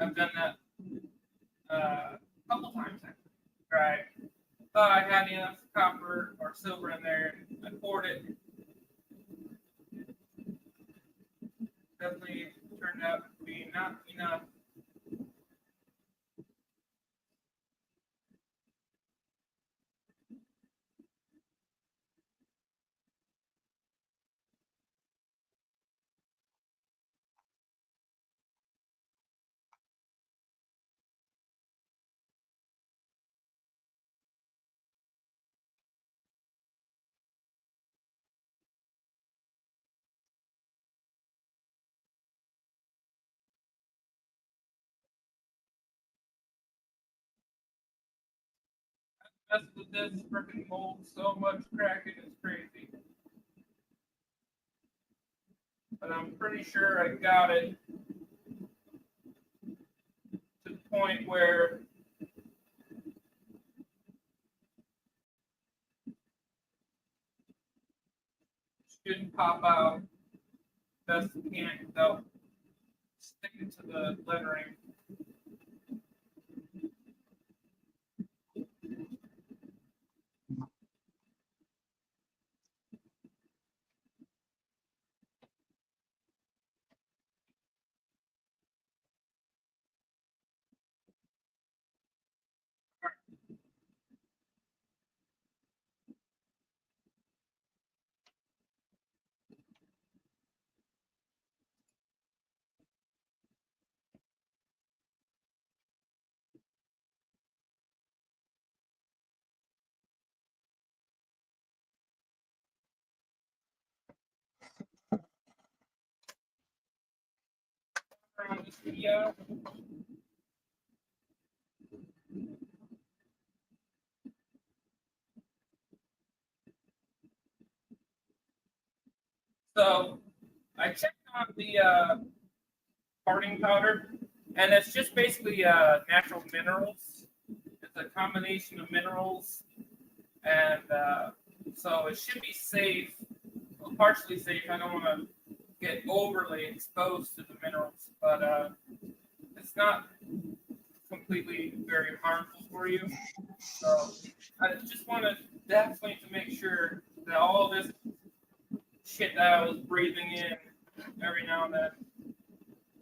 I've done that a couple times actually. Right. Thought I had enough copper or silver in there. I poured it. Definitely turned out to be not enough. Mess with this freaking mold so much, cracking is crazy. But I'm pretty sure I got it to the point where it shouldn't pop out best you can without sticking to the lettering. on this video. So I checked on the parting powder, and it's just basically natural minerals. It's a combination of minerals, and so it should be safe, well, partially safe. I don't want to get overly exposed to the minerals, but it's not completely very harmful for you. So I just wanted definitely to make sure that all this shit that I was breathing in every now and then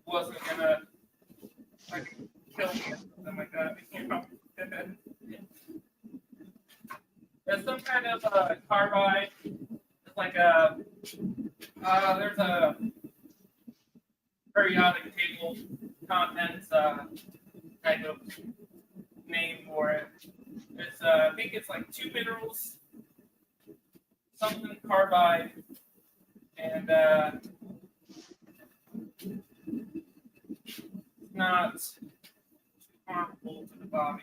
wasn't gonna like kill me or something like that. You know? There's some kind of carbide. It's like a there's a periodic table contents type of name for it. It's I think it's like 2 minerals, something carbide, and it's not too harmful to the body.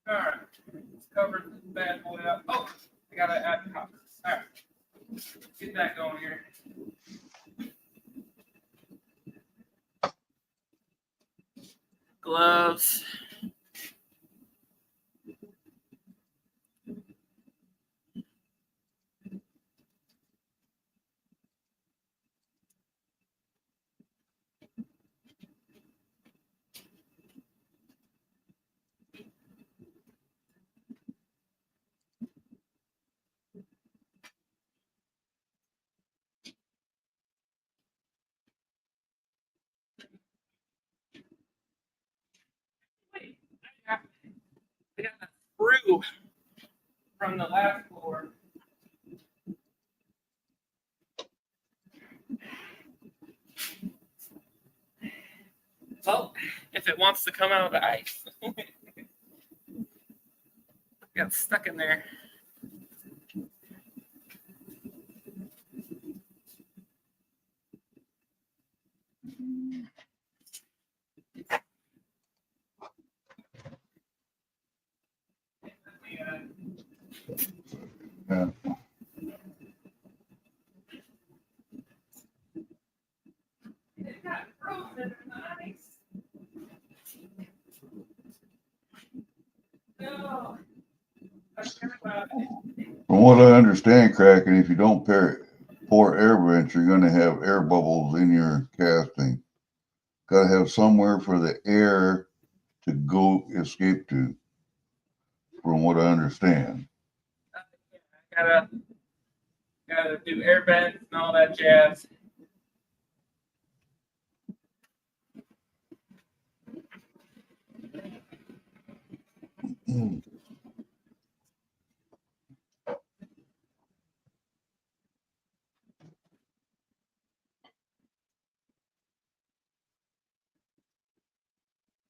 All right, let's cover this bad boy up. Oh, I gotta add copies. All right, get that going here. Gloves. Wait, I got a screw from the last floor. Well, if it wants to come out of the ice. Got stuck in there. Yeah. It got frozen in the ice. No. From what I understand, Kraken, if you don't pour air vents, you're going to have air bubbles in your casting. Got to have somewhere for the air to go escape to, from what I understand. Gotta do air vents and all that jazz.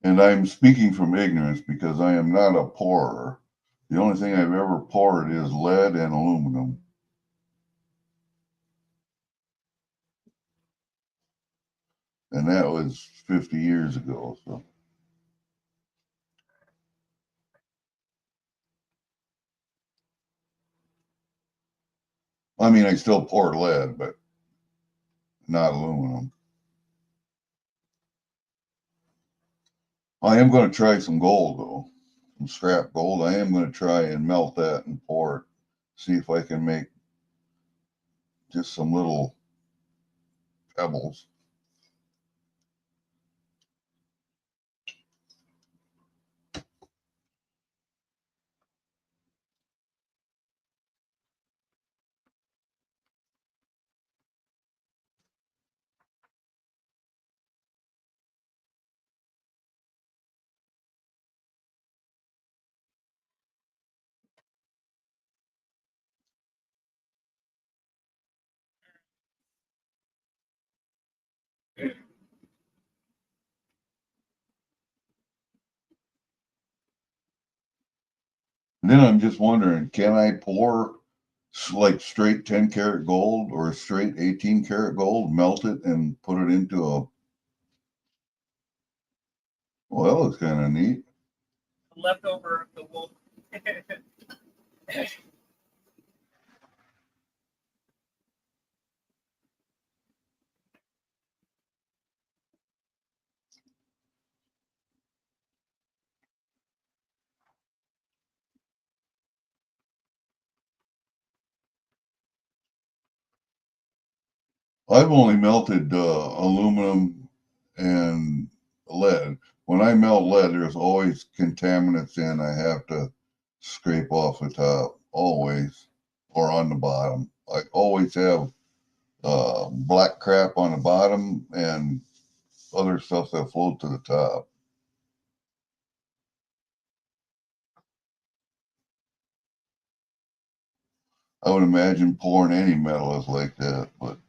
And I'm speaking from ignorance because I am not a pourer. The only thing I've ever poured is lead and aluminum. And that was 50 years ago. So, I mean, I still pour lead, but not aluminum. I am going to try some gold, though. Some scrap gold. I am going to try and melt that and pour it. See if I can make just some little pebbles. And then I'm just wondering, can I pour like straight 10 karat gold or straight 18 karat gold, melt it and put it into a, well, it's kind of neat. Leftover of the wolf. I've only melted aluminum and lead. When I melt lead, there's always contaminants in. I have to scrape off the top, always, or on the bottom. I always have black crap on the bottom and other stuff that float to the top. I would imagine pouring any metal is like that, but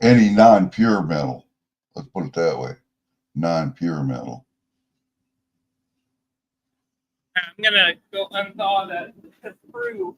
any non-pure metal, let's put it that way, non-pure metal. I'm gonna go unthaw that screw.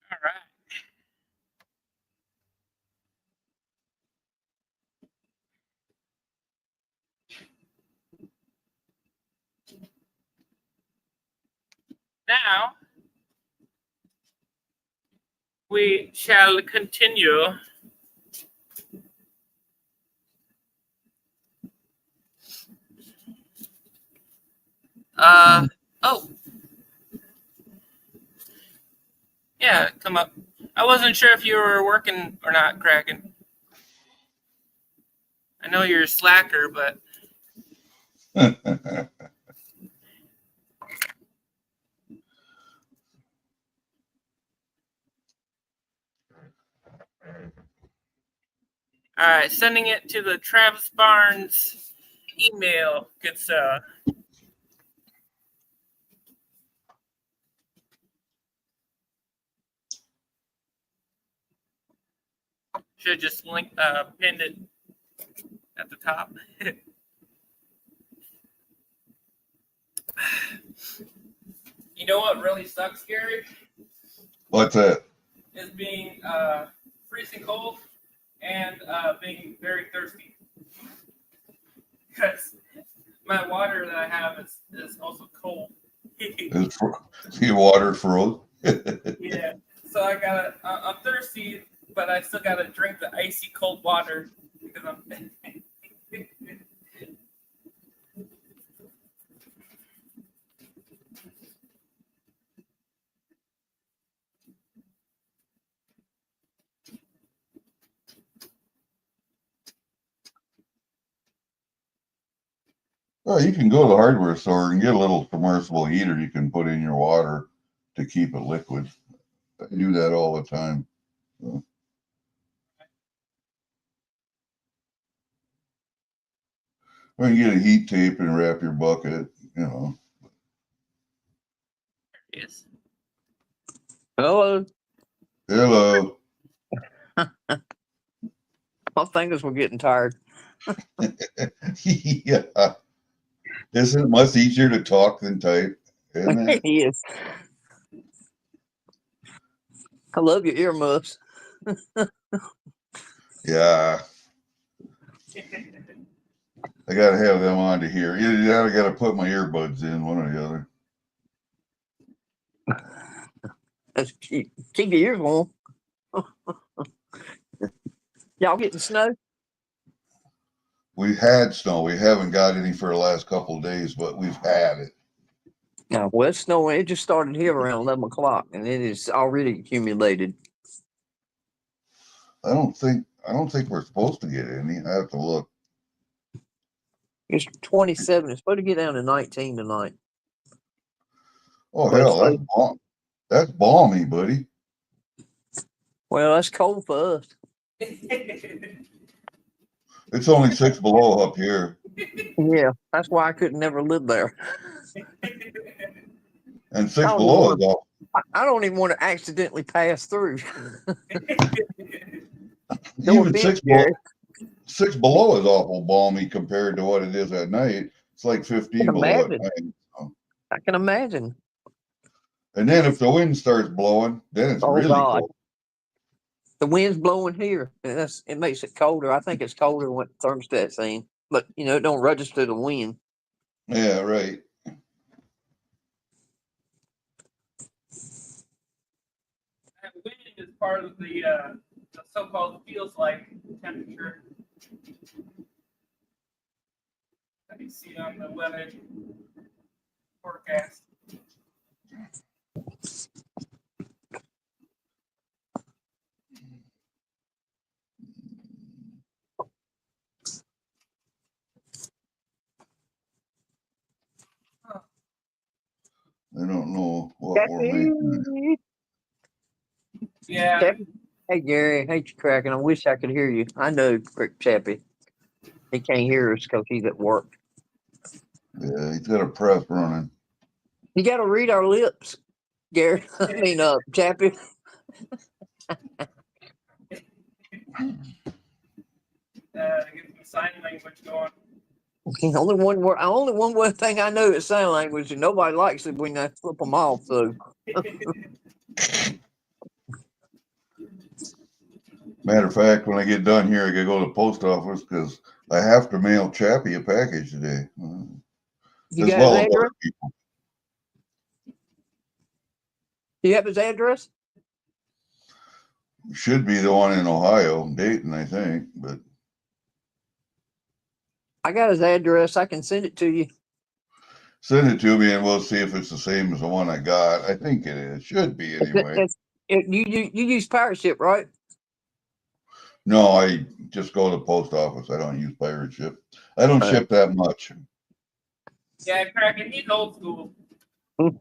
All right. Now we shall continue. Oh. Yeah, come up. I wasn't sure if you were working or not, Kraken. I know you're a slacker, but all right, sending it to the Travis Barnes email, good sir. Should just pinned it at the top. You know what really sucks, Gary? What's that? Is being freezing cold and being very thirsty. Because my water that I have is also cold. Your water froze? Yeah. So I'm thirsty, but I still gotta drink the icy cold water because I'm. Well, you can go to the hardware store and get a little submersible heater you can put in your water to keep it liquid. I do that all the time. So. Or you get a heat tape and wrap your bucket, you know. Yes. Hello. Hello. My fingers were getting tired. Yeah. Isn't it much easier to talk than type? Isn't it? Yes. I love your earmuffs. Yeah, I gotta have them on to hear. Either that, I gotta put my earbuds in, one or the other. Let's keep your ears warm. Y'all getting snow? We've had snow. We haven't got any for the last couple of days, but we've had it. No, well, it's snowing. It just started here around 11 o'clock, and it is already accumulated. I don't think we're supposed to get any. I have to look. It's 27. It's supposed to get down to 19 tonight. Oh But hell, that's balmy, buddy. Well, that's cold for us. It's only 6 below up here. Yeah, that's why I could never live there. And 6 below is off. I don't even want to accidentally pass through. Even 6 below is awful balmy compared to what it is at night. It's like 15 below at night. So. I can imagine. And then if the wind starts blowing, then it's really cold. The wind's blowing here, and it makes it colder. I think it's colder than what the thermostat's saying, but it don't register the wind. Yeah, right. That wind is part of the so-called feels like temperature that you see on the weather forecast. I don't know what we're making. Yeah. Hey, Gary, I hate you cracking. I wish I could hear you. I know Rick Chappie. He can't hear us because he's at work. Yeah, he's got a press running. You got to read our lips, Gary. I mean, Chappie. Get some sign language going. Only one thing I know is sign language, and nobody likes it when I flip them off. So, Matter of fact, when I get done here, I gotta go to the post office because I have to mail Chappie a package today. you As got well his as address? other people. Do you have his address? Should be the one in Ohio, Dayton, I think, but I got his address. I can send it to you. send it to me and we'll see if it's the same as the one I got. I think it is. Should be anyway. You use pirate ship, right? No, I just go to the post office. I don't use pirate ship. I don't ship that much. Yeah, Kraken, he's old school. I'm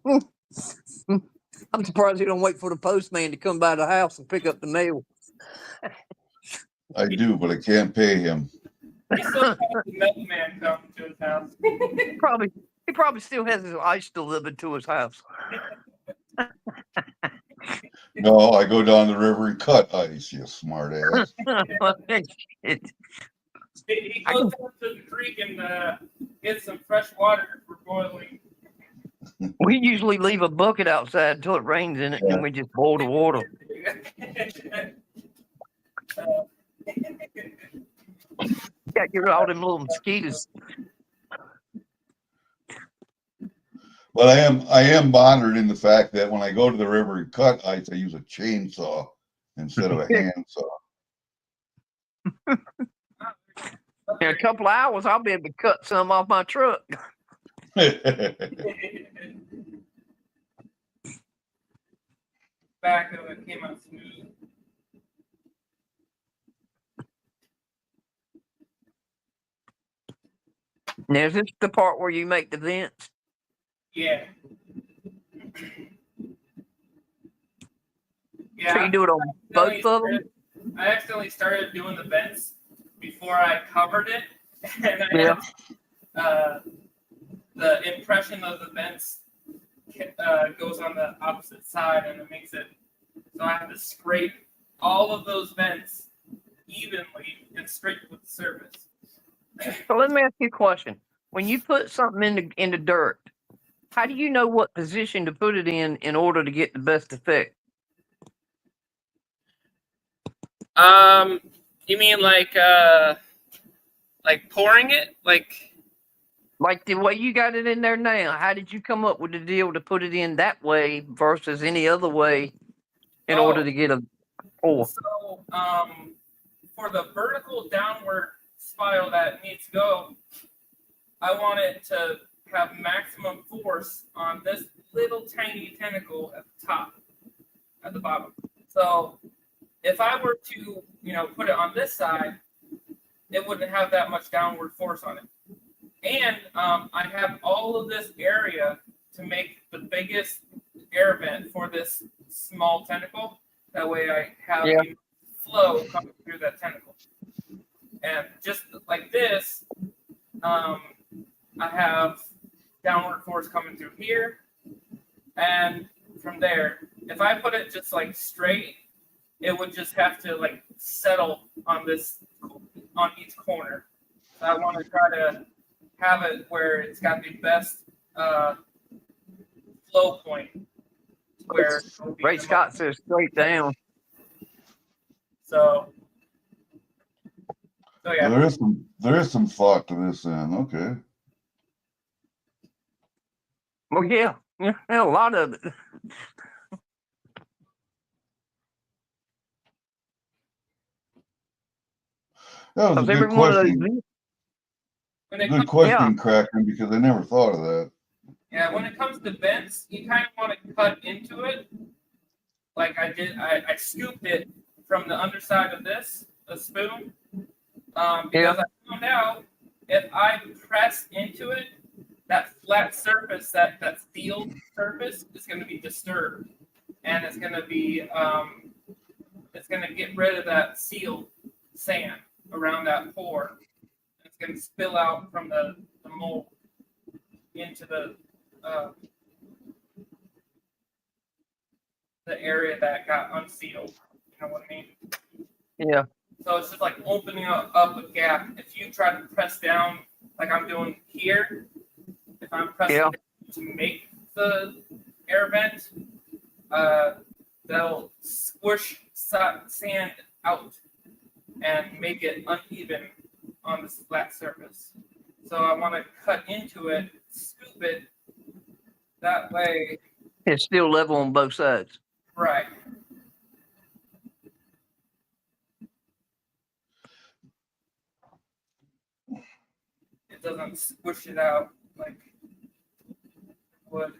surprised he don't wait for the postman to come by the house and pick up the mail. I do, but I can't pay him. He still has the milkman come to his house. He probably still has his ice delivered to his house. No, I go down the river and cut ice, you smart ass. He goes down to the creek and gets some fresh water for boiling. We usually leave a bucket outside until it rains in it, and then we just boil the water. Got get all them little mosquitoes. But I am bothered in the fact that when I go to the river and cut ice, I use a chainsaw instead of a handsaw. In a couple of hours, I'll be able to cut some off my truck. Back of it came out smooth. Now, is this the part where you make the vents? Yeah. Yeah. So you do it on both of them? I accidentally started doing the vents before I covered it, and the impression of the vents goes on the opposite side, and it makes it so I have to scrape all of those vents evenly and straight with the surface. So let me ask you a question. When you put something in the dirt, how do you know what position to put it in order to get the best effect? You mean like pouring it? Like the way you got it in there now, how did you come up with the deal to put it in that way versus any other way in order to get a pour? So, for the vertical downward spiral that needs to go, I want it to have maximum force on this little tiny tentacle at the top, at the bottom. So if I were to, put it on this side, it wouldn't have that much downward force on it. And I have all of this area to make the biggest air vent for this small tentacle. That way I have flow coming through that tentacle. And just like this, I have downward force coming through here. And from there, if I put it just like straight, it would just have to like settle on each corner. So I want to try to have it where it's got the best flow point. Where Ray Scott says straight down. So yeah. Well, there is some thought to this then. Okay. Well, yeah, a lot of it. That was a good question. Good question, Kraken, because I never thought of that. Yeah, when it comes to vents, you kind of want to cut into it. Like I did, I scooped it from the underside of a spoon, because I found out if I press into it, that flat surface, that steel surface is going to be disturbed, and it's going to be, it's going to get rid of that sealed sand around that pore. It's going to spill out from the mold into the area that got unsealed. You know what I mean? Yeah. So it's just like opening up a gap. If you try to press down, like I'm doing here, if I'm pressing down to make the air vent, they'll squish sand out and make it uneven on this flat surface. So I want to cut into it, scoop it, that way. It's still level on both sides. Right. It doesn't squish it out like wood.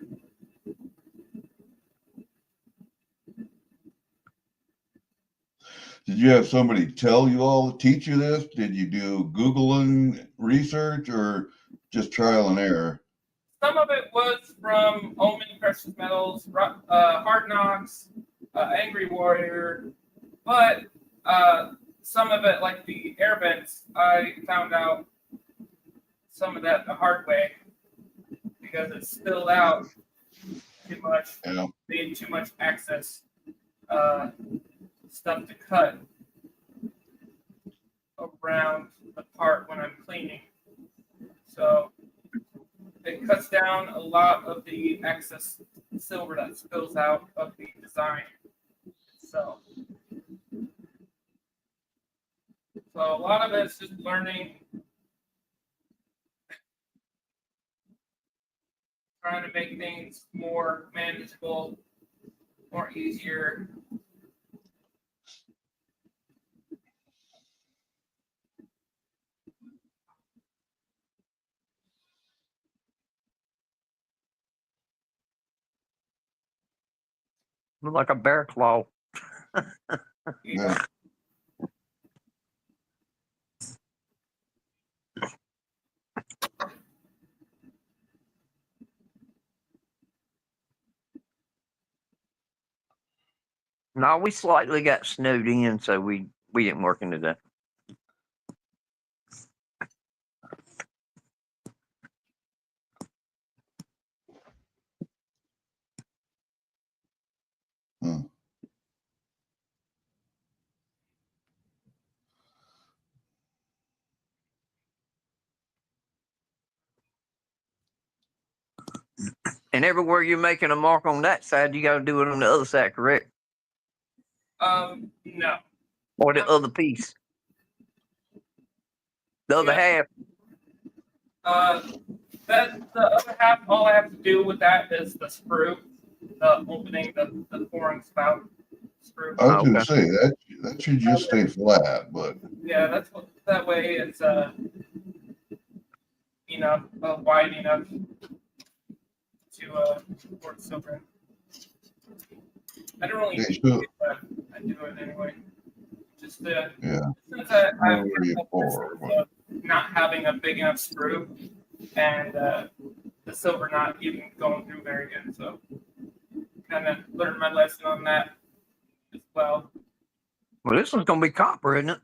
Did you have somebody teach you this? Did you do Googling research or just trial and error? Some of it was from Omen Precious Metals, Hard Knocks, Angry Warrior, but some of it, like the air vents, I found out some of that the hard way because it spilled out too much, made too much excess stuff to cut around the part when I'm cleaning. So it cuts down a lot of the excess silver that spills out of the design. So a lot of it's just learning, trying to make things more manageable, more easier. Like a bear claw. Yeah. No, we slightly got snowed in, so we didn't work into that. And everywhere you're making a mark on that side, you got to do it on the other side, correct? No. or the other piece, the other Yeah. half. That the other half, all I have to do with that is the sprue, the opening, the pouring spout sprue. I was Okay. gonna say that should just stay flat, but Yeah, that's what, that way it's enough wide enough to pour the silver in. I don't really okay, need so it, but I do it anyway. Just yeah, since I have where you pour, but not having a big enough sprue and the silver not even going through very good, so kind of learned my lesson on that as well. Well, this one's gonna be copper, isn't it?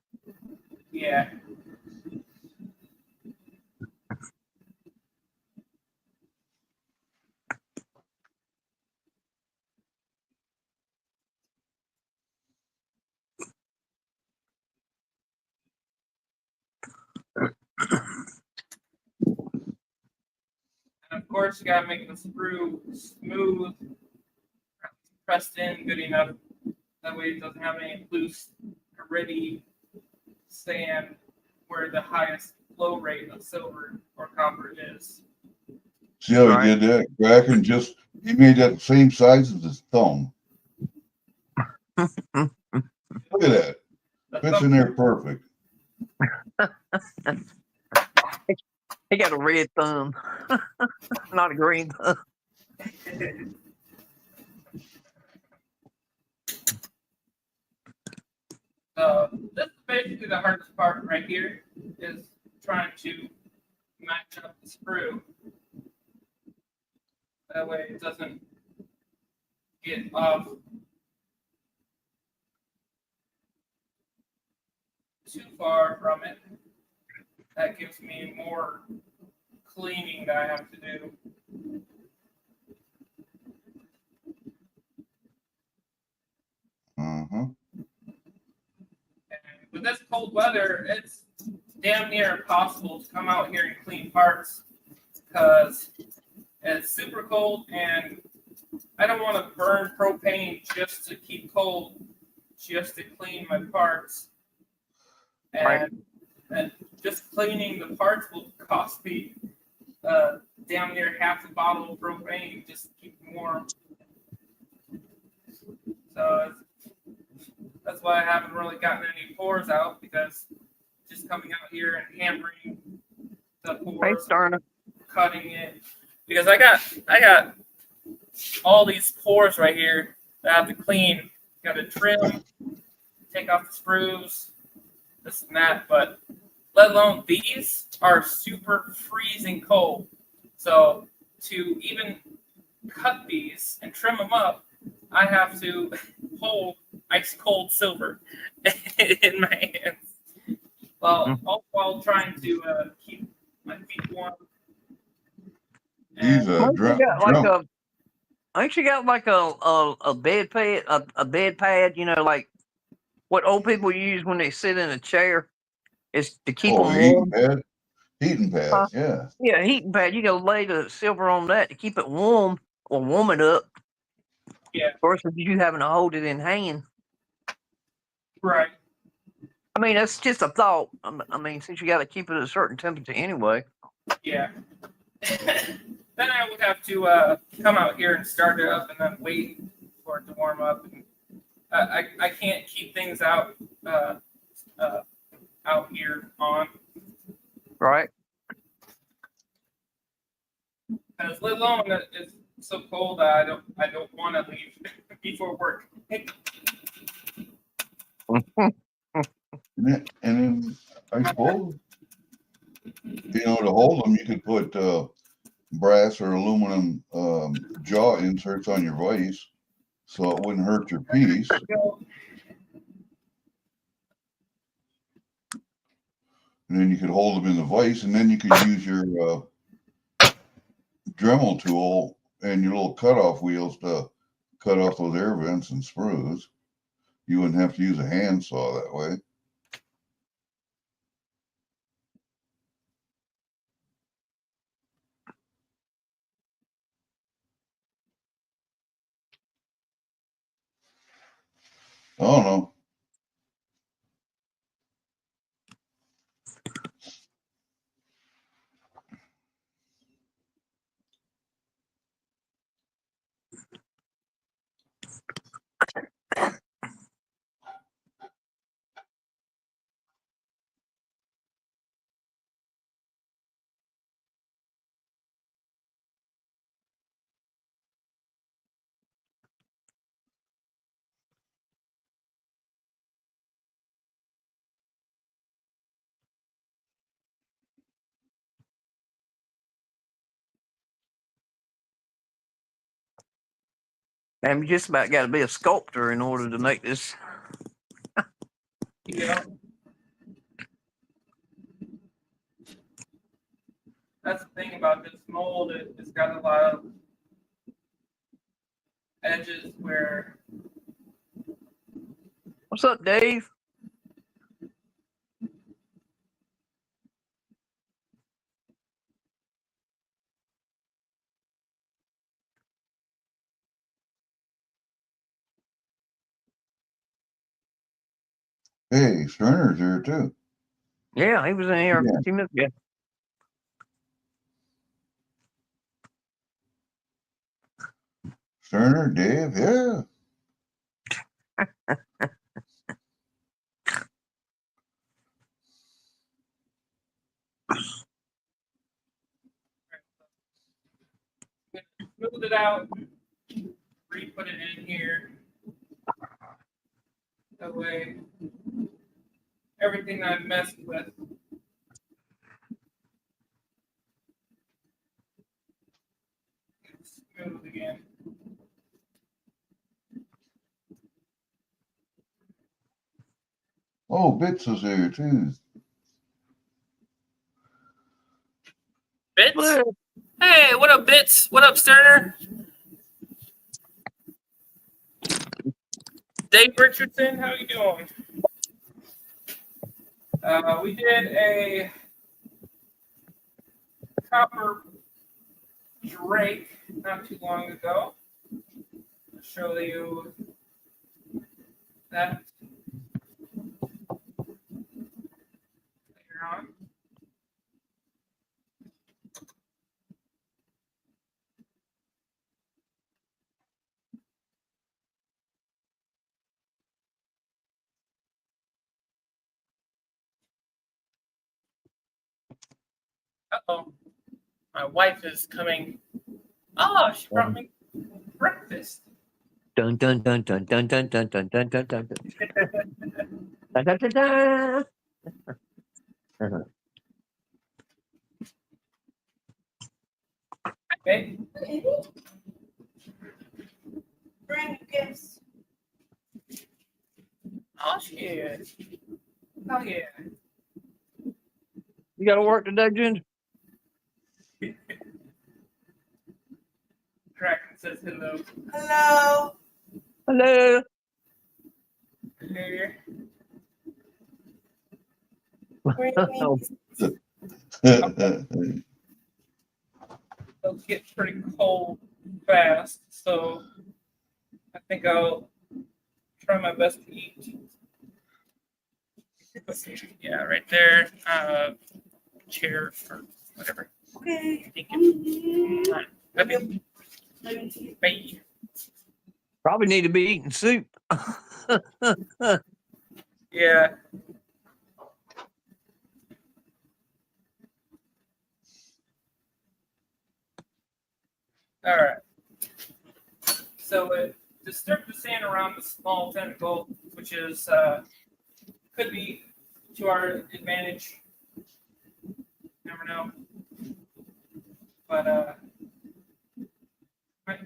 Yeah. And of course, you gotta make the sprue smooth, pressed in good enough. That way, it doesn't have any loose, gritty sand where the highest flow rate of silver or copper is. see how Right. he did that? Kraken he made that the same size as his thumb. Look at that. The Fits thumb- in there perfect. He got a red thumb, not a green thumb. This is basically the hardest part right here is trying to match up the sprue. That way it doesn't get off too far from it. That gives me more cleaning that I have to do. Uh-huh. And with this cold weather, it's damn near impossible to come out here and clean parts because it's super cold and I don't want to burn propane just to keep cold, just to clean my parts. And, Right. and just cleaning the parts will cost me damn near half a bottle of propane just to keep them warm. So that's why I haven't really gotten any pours out because just coming out here and hammering the Hey, pours, darn it. cutting it, because I got all these pores right here that I have to clean. Got to trim, take off the sprues, this and that. But let alone these are super freezing cold. So to even cut these and trim them up, I have to hold ice cold silver in my hands, all while trying to keep my feet warm. He's a Ain't you got like drum. ain't you got like a bed pad, a bed pad? You know, like what old people use when they sit in a chair is to keep Oh, them heating warm. pad. Heating pad, Huh? yeah. Yeah, heating pad. You gotta lay the silver on that to keep it warm or warm it up. Yeah, Versus you having to hold it in hand. right. I mean, that's just a thought. I mean, since you got to keep it at a certain temperature anyway. Yeah. Then I would have to come out here and start it up and then wait for it to warm up. And I can't keep things out out here on Right. because let alone that it's so cold that I don't want to leave before work. And then I suppose, to hold them, you could put brass or aluminum jaw inserts on your vise so it wouldn't hurt your piece. And then you could hold them in the vise, and then you could use your Dremel tool and your little cutoff wheels to cut off those air vents and sprues. You wouldn't have to use a handsaw that way. I don't know. And you just about got to be a sculptor in order to make this. Yeah. That's the thing about this mold. It's got a lot of edges where. What's up, Dave? Hey, Sterner's here too. Yeah, he was in here Yeah. a few minutes ago. Sterner, Dave, yeah. Smooth it out, re-put it in here. That way, everything I've messed with. Gets smooth again. Oh, Bits is here too. Bits? Well, Hey, what up, Bits? What up, Sterner? Dave Richardson, how you doing? We did a copper Drake not too long ago. I'll show you that later on. Uh-oh. My wife is coming. Oh, she brought me breakfast. dun dun dun dun dun dun dun dun dun dun dun dun dun dun dun. Okay. Bring gifts. Oh, she is. Oh, yeah. You got to work today, Ginger? Kraken says hello. Hello. Hello. Here. Bring Oh, me. It'll get pretty cold fast, so I think I'll try my best to eat. Yeah, right there. Chair or whatever. Okay. Thank you. Okay. Bye. probably need to be eating soup. Yeah. All right. So it disturbed the sand around the small tentacle, which is could be to our advantage. Never know. But might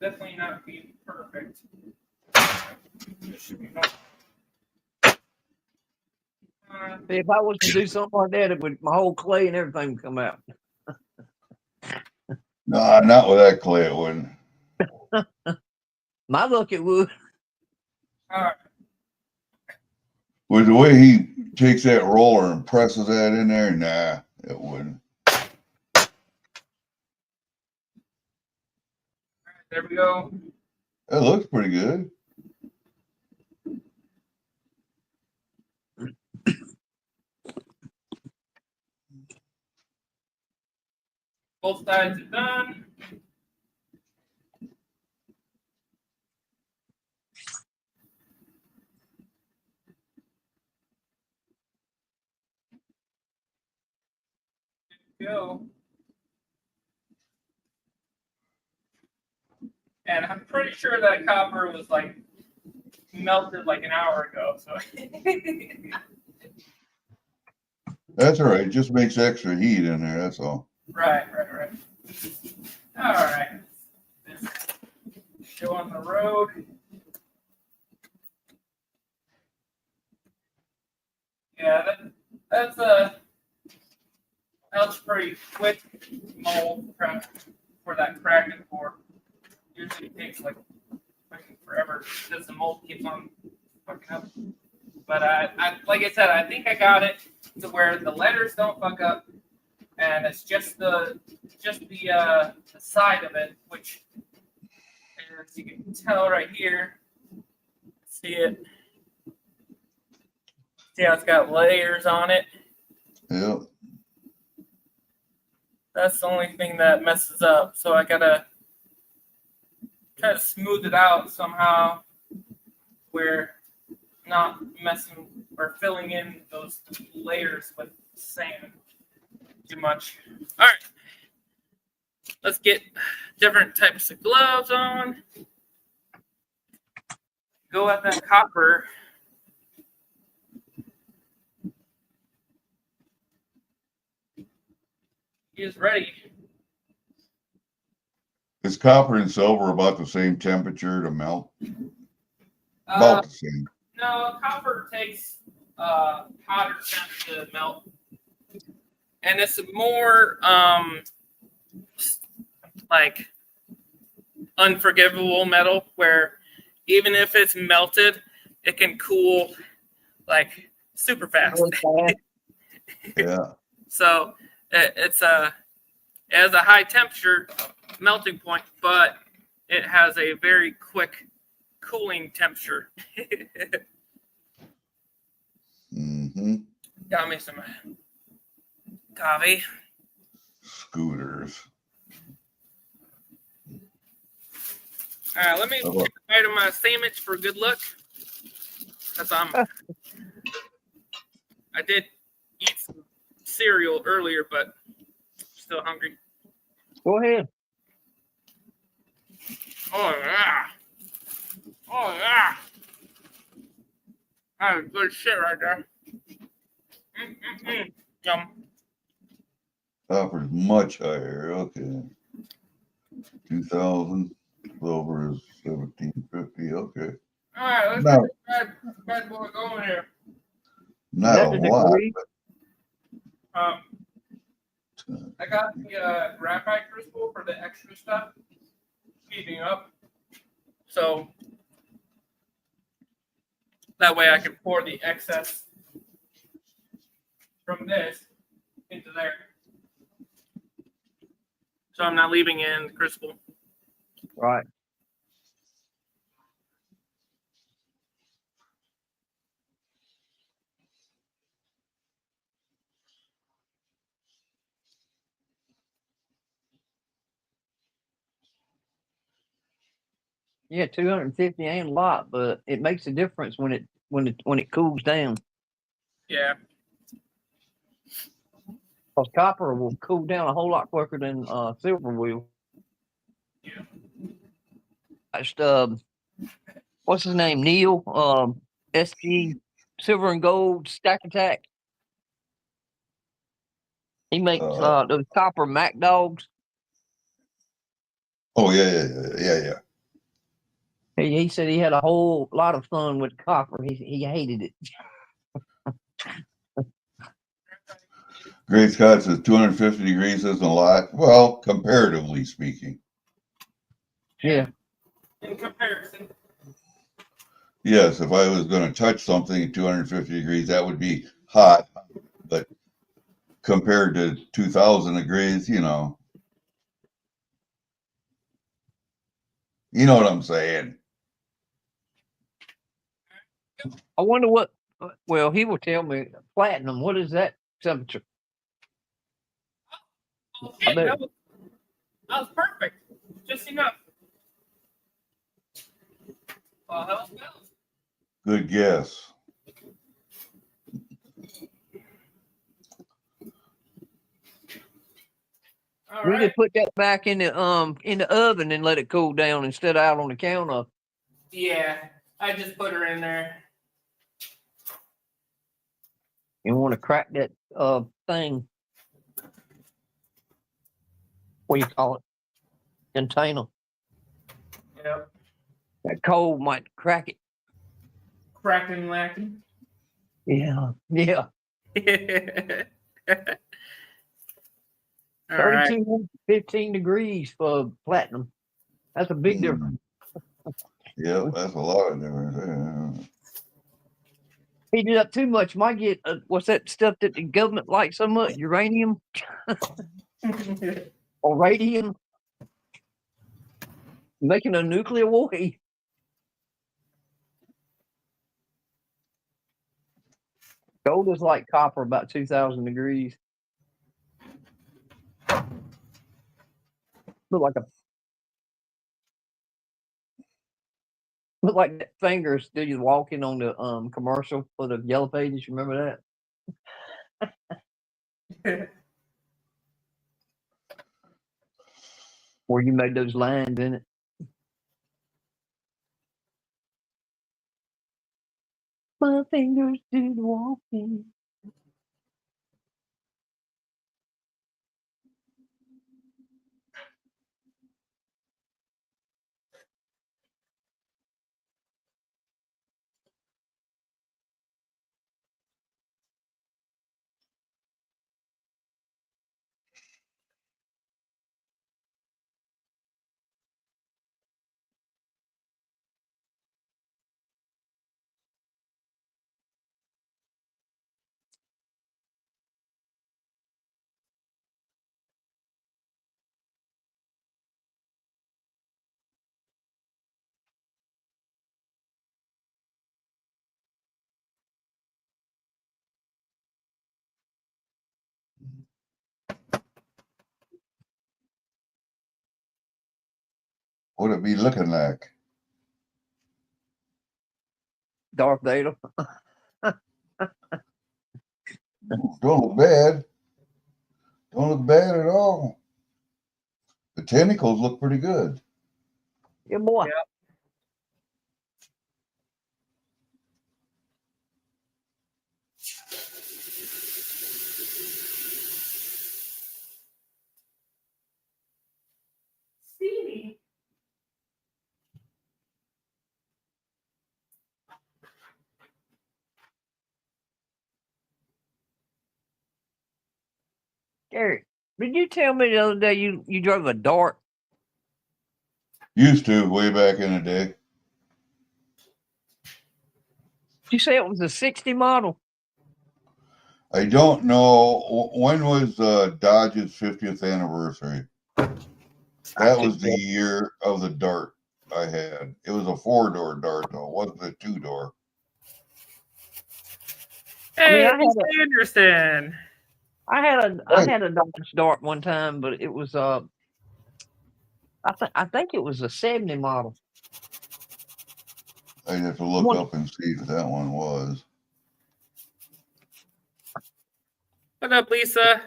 definitely not be perfect. This should be fine. If I was to do something like that, it would my whole clay and everything would come out. Nah, not with that clay, it wouldn't. My luck, it would. All right. With the way he takes that roller and presses that in there, nah, it wouldn't. There we go. It looks pretty good. Both sides are done. There we go. And I'm pretty sure that copper was like melted like an hour ago. So That's all right. Just makes extra heat in there. That's all. right. All right. go on the road. Yeah, that's pretty quick mold prep for that cracking board. Usually takes like fucking forever because the mold keeps on fucking up. But like I said, I think I got it to where the letters don't fuck up, and it's just the side of it, which, as you can tell right here, see it. See how it's got layers on it? Yep. That's the only thing that messes up. So I gotta try to smooth it out somehow where not messing or filling in those layers with sand too much. All right. Let's get different types of gloves on. Go at that copper. He is ready. Is copper and silver about the same temperature to melt? About the same. No, copper takes hotter temps to melt. And it's a more like unforgivable metal where even if it's melted, it can cool like super fast. Yeah. So it has a high temperature melting point, but it has a very quick cooling temperature. Mm-hmm. Got me some coffee. Scooters. All right, let me take a bite of my sandwich for good luck. Cause I did eat some cereal earlier, but still hungry. Go ahead. Oh yeah. Oh yeah. That's good shit right there. Yum. Copper's much higher. Okay. 2,000. Silver is 1,750. Okay. All right, let's No. get this bad boy going here. Not a lot. Degree? I got the graphite crystal for the extra stuff, heating up. So that way I can pour the excess from this into there. So I'm not leaving in the crystal. Right. Yeah, 250 ain't a lot, but it makes a difference when it cools down. Yeah. Because copper will cool down a whole lot quicker than silver will. Yeah. Just what's his name? Neil. SG Silver and Gold Stack Attack. He makes those copper Mac dogs. Oh yeah. He said he had a whole lot of fun with copper. He hated it. Great Scott says 250 degrees isn't a lot. Well, comparatively speaking. Yeah. In comparison. Yes, if I was going to touch something at 250 degrees, that would be hot. But compared to 2,000 degrees, you know what I'm saying. I wonder what. Well, he will tell me platinum. What is that temperature? Okay, that was perfect. Just enough. How's that? Good guess. All We right. could put that back in the oven and let it cool down instead of out on the counter. Yeah, I just put her in there. You want to crack that thing. What do you call it? Container. Yep. That cold might crack it. Cracking lacking. Yeah. Yeah. All right. 15 degrees for platinum. That's a big difference. Yeah, that's a lot of difference. Heat it up too much, might get what's that stuff that the government likes so much? Uranium or radium? Making a nuclear war. Gold is like copper, about 2,000 degrees. Look like that finger still walking on the commercial for the Yellow Pages. You remember that? Where you made those lines in it. My fingers do the walking. What it be looking like? Darth Vader. Don't look bad. Don't look bad at all. The tentacles look pretty good. Yeah, boy. Yeah. Stevie. Gary, did you tell me the other day you drove a Dart? Used to way back in the day. Did you say it was a 60 model? I don't know when was Dodge's 50th anniversary. That was the year of the Dart I had. It was a 4-door Dart though. It wasn't a 2-door. Hey, I had Anderson. I had a Dodge Dart one time, but it was I think it was a 70 model. I'd have to look up and see if that one was. What up, Lisa?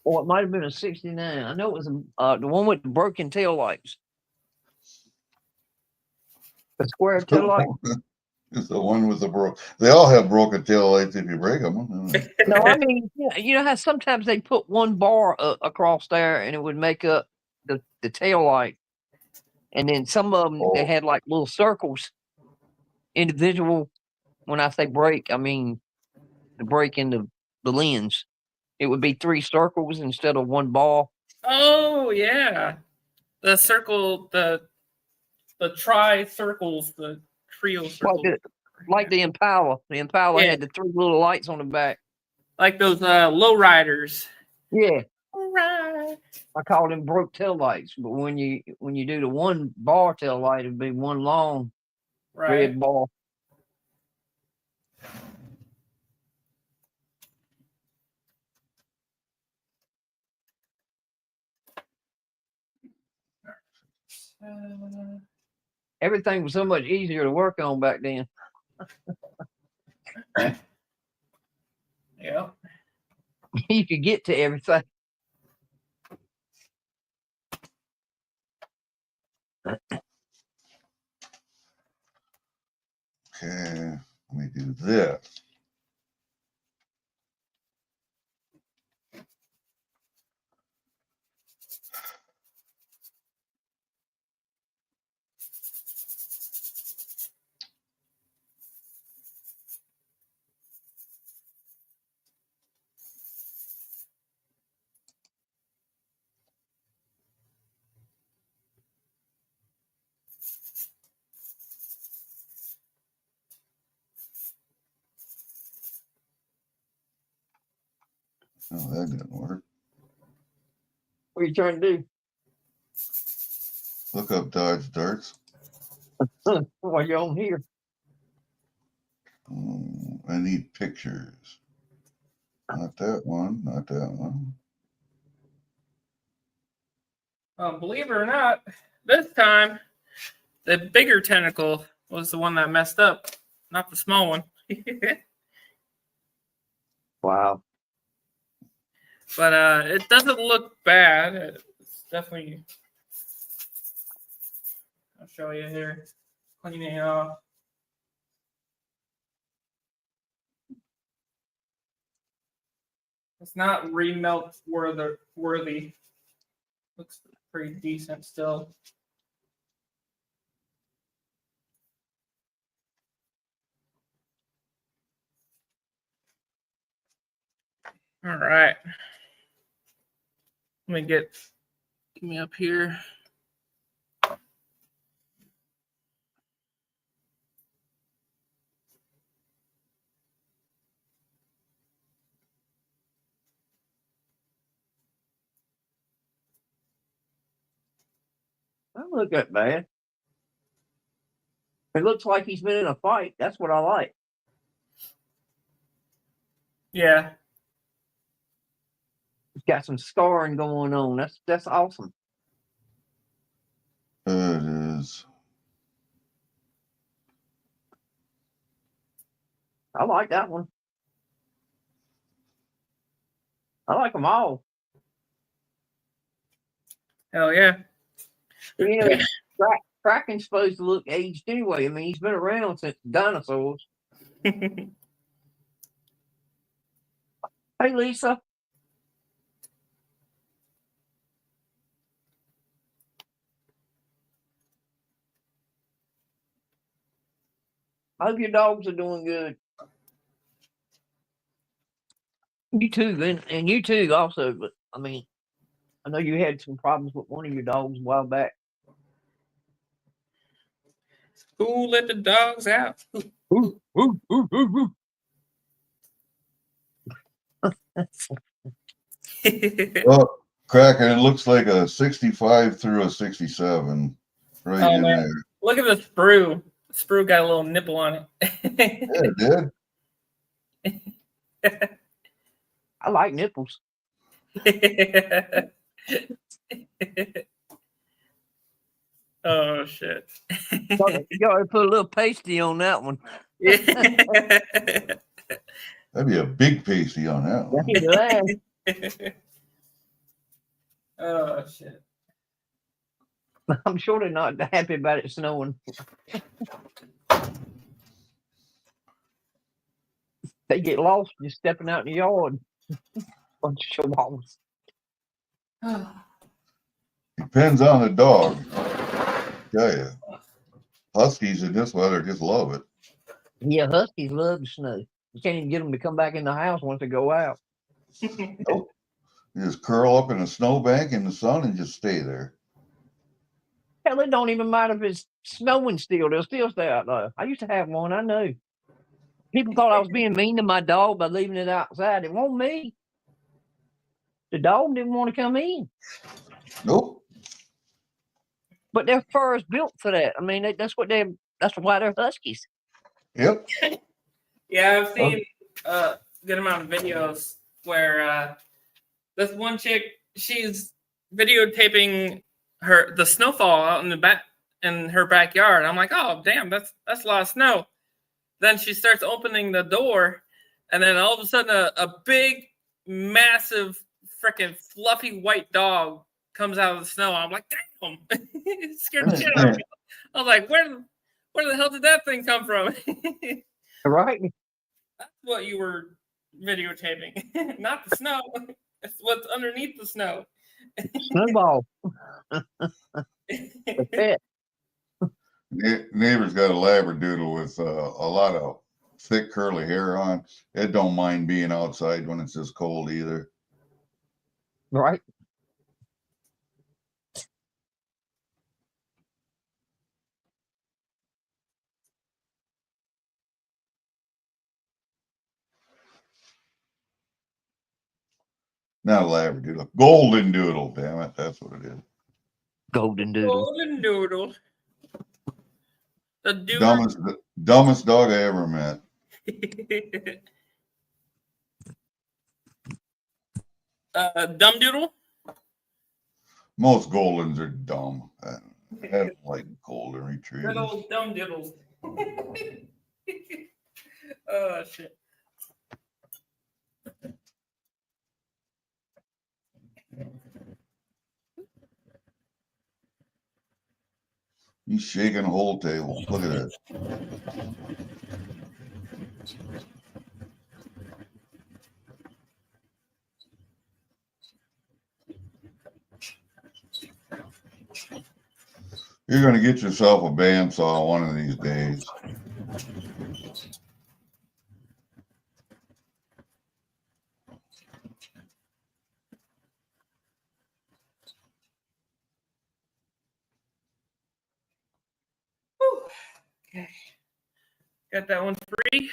Or it might have been a 69. I know it was the one with the broken tail lights. The square tail light. It's the one with the broke. They all have broken tail lights if you break them. No, I mean, you know how sometimes they put one bar across there and it would make up the tail light, and then some of them they had like little circles, individual. When I say break, I mean the break in the lens. It would be 3 circles instead of one bar. Oh yeah, the circle, the tri-circles, the trio circles. Like the Impala. The Impala had the 3 little lights on the back. Like those lowriders. Yeah. Right. I call them broke tail lights, but when you do the one bar tail light, it'd be one long red bar. Everything was so much easier to work on back then. Yeah. You could get to everything. Okay, let me do this. Oh, that didn't work. What are you trying to do? Look up Dodge Darts. While you're on here. I need pictures. Not that one. Not that one. Believe it or not, this time the bigger tentacle was the one that messed up, not the small one. Wow. But it doesn't look bad. It's definitely. I'll show you here. Cleaning it off. It's not remelt worthy. Looks pretty decent still. All right. Let me get me up here. That don't look that bad. It looks like he's been in a fight. That's what I like. Yeah. He's got some scarring going on. That's awesome. It is. I like that one. I like them all. Hell yeah. You know, Kraken's supposed to look aged anyway. I mean, he's been around since dinosaurs. Hey, Lisa. I hope your dogs are doing good. You too, and you too also. But I mean, I know you had some problems with one of your dogs a while back. Who let the dogs out? Ooh, ooh, ooh, ooh, ooh. Oh, Kraken, it looks like a 65 through a 67 right Oh in man, there. look at the sprue. The sprue got a little nipple on Yeah, it did. I like nipples. Oh shit. You gotta put a little pasty on that one. That'd be a big pasty on that one. Oh shit. I'm sure they're not happy about it snowing. They get lost just stepping out in the yard. Bunch of chihuahuas. Depends on the dog. Tell you. Huskies in this weather just love it. Yeah, huskies love the snow. You can't even get them to come back in the house once they go out. Nope. You just curl up in a snowbank in the sun and just stay there. Hell, it don't even matter if it's snowing still. They'll still stay out there. I used to have one. I know. People thought I was being mean to my dog by leaving it outside. It wasn't me. The dog didn't want to come in. Nope. But their fur is built for that. I mean, that's why they're huskies. Yep. Yeah, I've seen a good amount of videos where this one chick, she's videotaping the snowfall out in her backyard. I'm like, oh damn, that's a lot of snow. Then she starts opening the door, and then all of a sudden a big, massive, freaking fluffy white dog comes out of the snow. I'm like, damn, it scared the shit out of me. I was like, where the hell did that thing come from? Right? That's what you were videotaping, not the snow. It's what's underneath the snow. Snowball. The pet. Neighbor's got a Labradoodle with a lot of thick curly hair on. It don't mind being outside when it's just cold either. Right? Not a labradoodle. Golden doodle. Damn it, that's what it is. Golden doodle. Golden doodle. The doodle. Dumbest dog I ever met. Dumb doodle. Most Goldens are dumb. I don't like golden retrievers. Good old dumb doodles. Oh shit. He's shaking the whole table. Look at that. You're going to get yourself a bandsaw one of these days. Whew. Okay. Got that one free.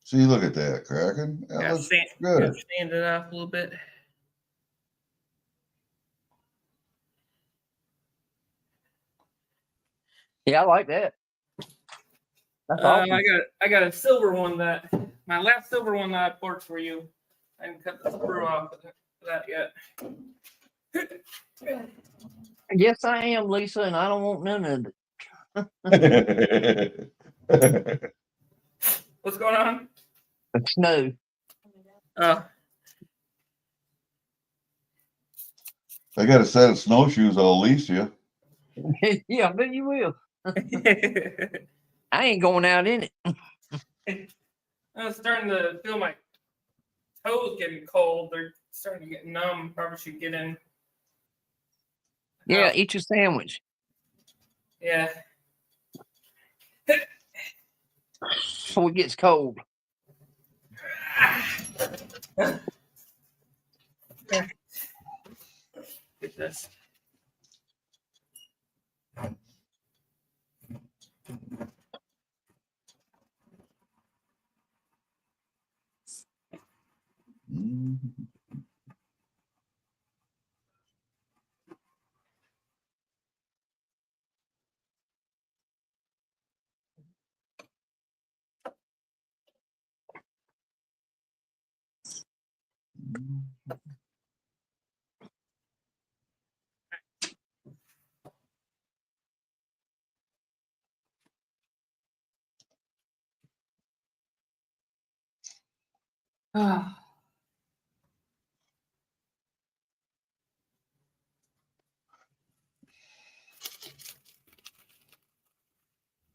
See, look at that, Kraken. That Got looks sand, good. got sanded off a little bit. Yeah, I like that. That's awesome. I got a silver one that my last silver one that I porked for you. I haven't cut the screw off of that yet. Yes, I am, Lisa, and I don't want none of it. What's going on? Snow. Oh, I got a set of snowshoes I'll lease you. Yeah, I bet you will. I ain't going out in it. I'm starting to feel my toes getting cold. They're starting to get numb. Probably should get in. Yeah, eat your sandwich. Yeah. Before it gets cold. Get this.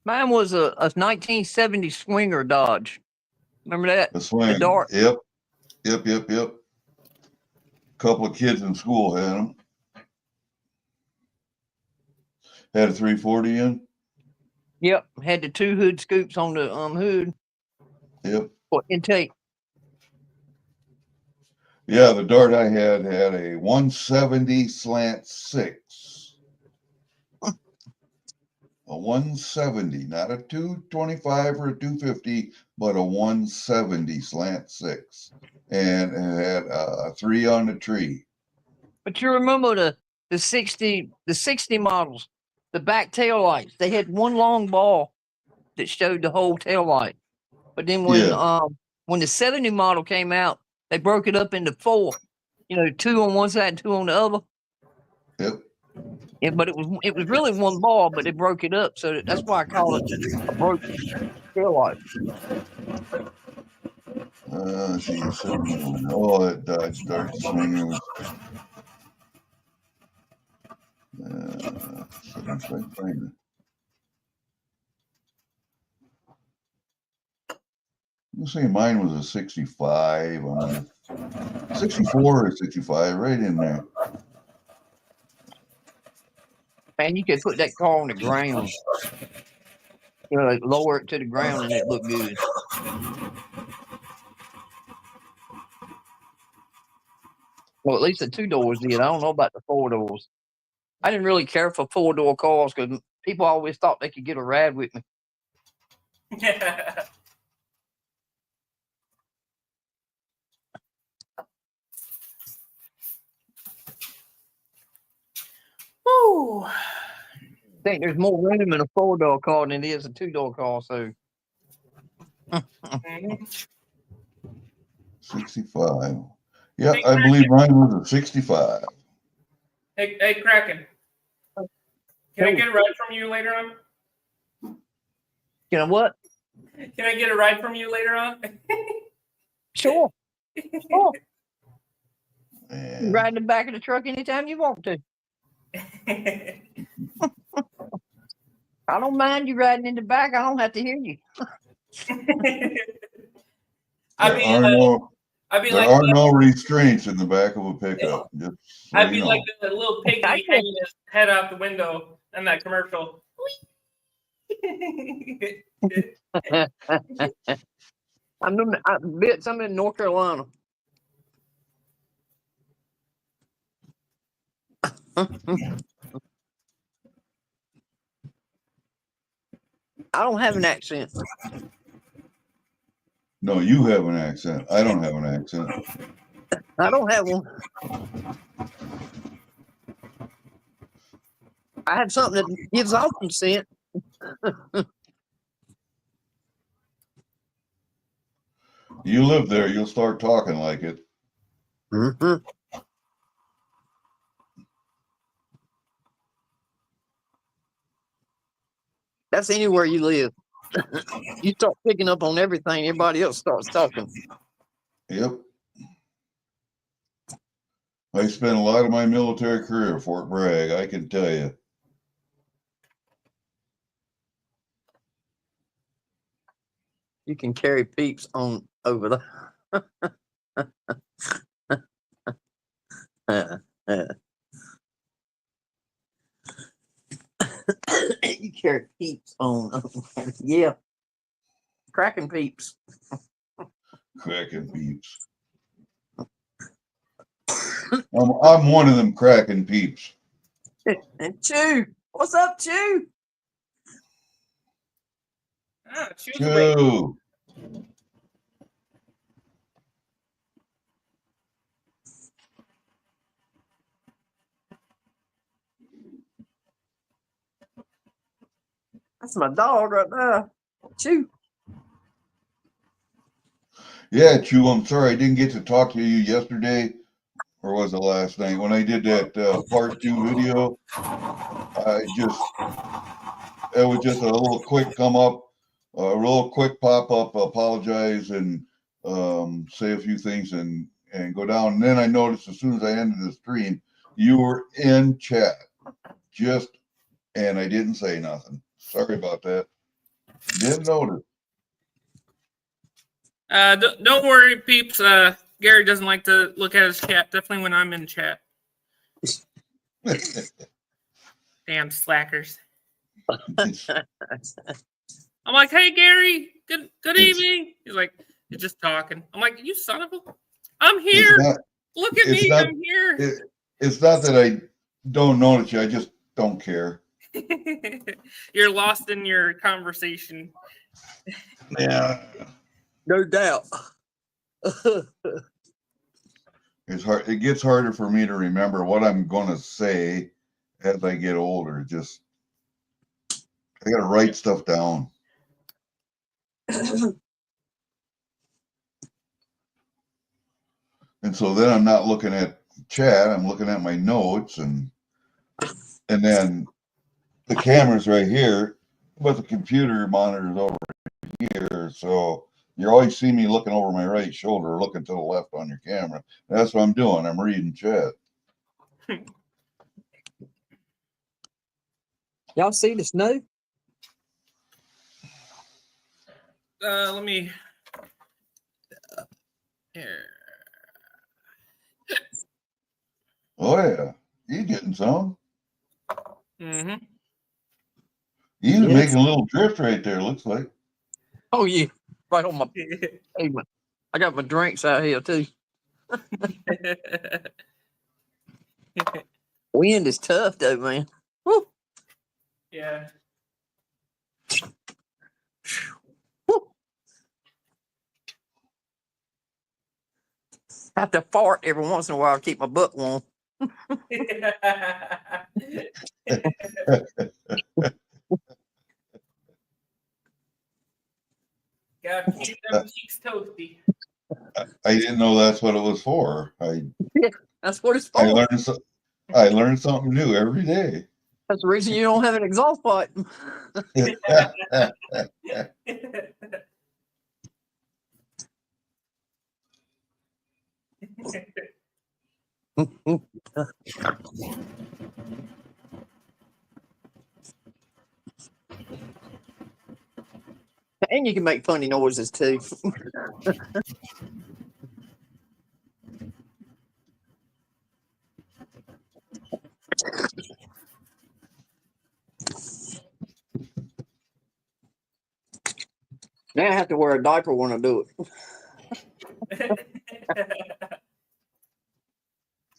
Mine was a 1970 Swinger Dodge. Remember that? The swing. The dark. Yep. Couple of kids in school had them. Had a 340 in. Yep. Had the two hood scoops on the hood. Yep. For intake. Yeah, the Dart I had a 170 slant 6. A 170, not a 225 or a 250, but a 170 slant 6. And it had a 3 on the tree. But you remember the 60 models, the back tail lights. They had one long ball that showed the whole tail light. But then when the 70 model came out, they broke it up into 4. You know, 2 on one side and 2 on the other. Yep. Yeah, but it was really one ball, but they broke it up, so that's why I call it a broken tail light. Let's see, oh, that Dodge Dart Swinger was. Let's see, mine was a 65. 64 or 65, right in there. Man, you could put that car on the ground. You know, like lower it to the ground and it looked good. Well, at least the 2 doors did. I don't know about the 4 doors. I didn't really care for 4-door cars because people always thought they could get a ride with me. think there's more room in a 4-door car than it is a 2-door car. So Mhm. 65. Yeah, Hey, I believe mine was a 65. Hey, Kraken. Can I get a ride from you later on? you know what? Can I get a ride from you later on? Sure. Sure. You Man. ride in the back of the truck anytime you want to. I don't mind you riding in the back. I don't have to hear you. I'd be There like are no restraints in the back of a pickup. Just so I'd you be know. like the little piggy hanging his head out the window in that commercial. I'm in North Carolina. I don't have an accent. No, you have an accent. I don't have an accent. I don't have one. I have something that gives off consent. You live there, you'll start talking like it. Mm-hmm. That's anywhere you live. You start picking up on everything. Everybody else starts talking. Yep. I spent a lot of my military career at Fort Bragg, I can tell you. You can carry peeps on over there. You carry peeps on. Yeah. Cracking peeps. Cracking peeps. I'm one of them cracking peeps. And Chew. What's up, Chew? Choose a way. Chew. That's my dog right there. Chew. Yeah, Chew, I'm sorry I didn't get to talk to you yesterday, or was it last night, when I did that part 2 video. It was just a little quick come up, a real quick pop up, apologize and say a few things and go down. And then I noticed as soon as I ended the stream, you were in chat, and I didn't say nothing. Sorry about that. Didn't notice. Don't worry, peeps. Gary doesn't like to look at his chat. Definitely when I'm in chat. Damn slackers. I'm like, hey Gary, good evening. He's like, you're just talking. I'm like, you son of a, I'm here. Look at me, I'm here. It's not that I don't notice you, I just don't care. You're lost in your conversation. Yeah. No doubt. It's hard. It gets harder for me to remember what I'm going to say as I get older. I got to write stuff down. And so then I'm not looking at chat. I'm looking at my notes, and then the camera's right here, but the computer monitor's over here. So you always see me looking over my right shoulder, looking to the left on your camera. That's what I'm doing. I'm reading chat. Y'all see the snow? Let me. Here. Oh yeah, you getting some? Mm-hmm. He's making a little drift right there. Looks like. Oh yeah, right on my pavement. I got my drinks out here too. Wind is tough though, man. Woo. Yeah. Woo. I have to fart every once in a while to keep my butt warm. Gotta keep them cheeks toasty. I didn't know that's what it was for. That's what it's I for. learned something new every day. That's the reason you don't have an exhaust pipe. And you can make funny noises too. Now I have to wear a diaper when I do it.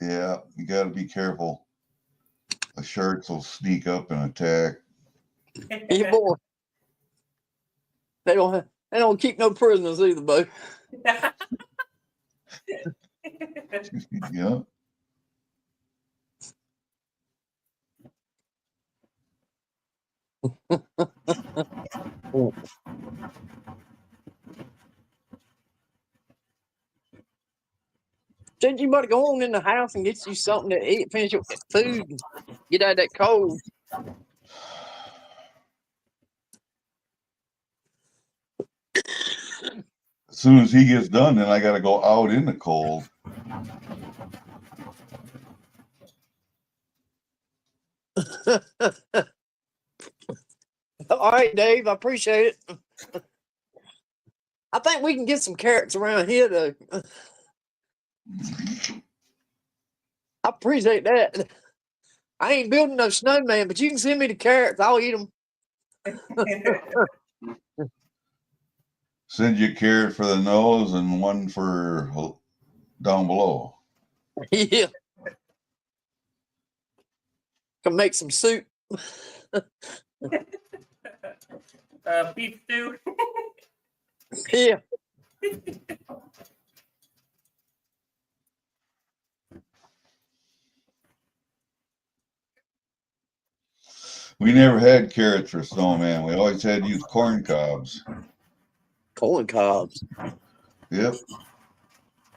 Yeah, you got to be careful. The sharks will sneak up and attack. Yeah, boy. They don't keep no prisoners either, bro. Yeah. Said you better go on in the house and get you something to eat, finish your food, and get out of that cold. As soon as he gets done, then I got to go out in the cold. All right, Dave, I appreciate it. I think we can get some carrots around here, though. I appreciate that. I ain't building no snowman, but you can send me the carrots. I'll eat them. Send you a carrot for the nose and one for down below. Yeah. Can make some soup. Beef stew. Yeah. We never had carrots for snowman. We always had to use corn cobs. Corn cobs. Yep.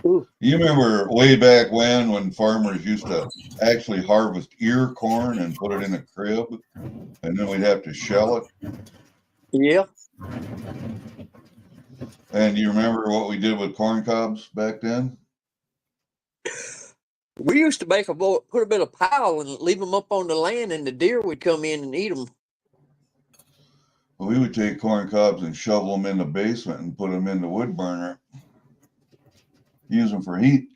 Ooh. You remember way back when farmers used to actually harvest ear corn and put it in a crib, and then we'd have to shell it? Yeah. And you remember what we did with corn cobs back then? We used to put a bit of pile and leave them up on the land, and the deer would come in and eat them. Well, we would take corn cobs and shovel them in the basement and put them in the wood burner. Use them for heat.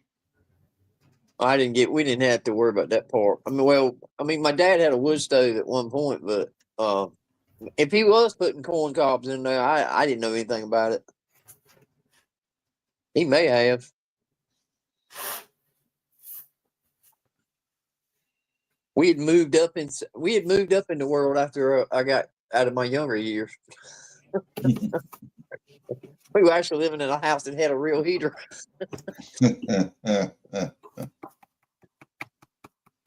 We didn't have to worry about that part. I mean, my dad had a wood stove at one point, but if he was putting corn cobs in there, I didn't know anything about it. He may have. We had moved up in the world after I got out of my younger years. We were actually living in a house that had a real heater. They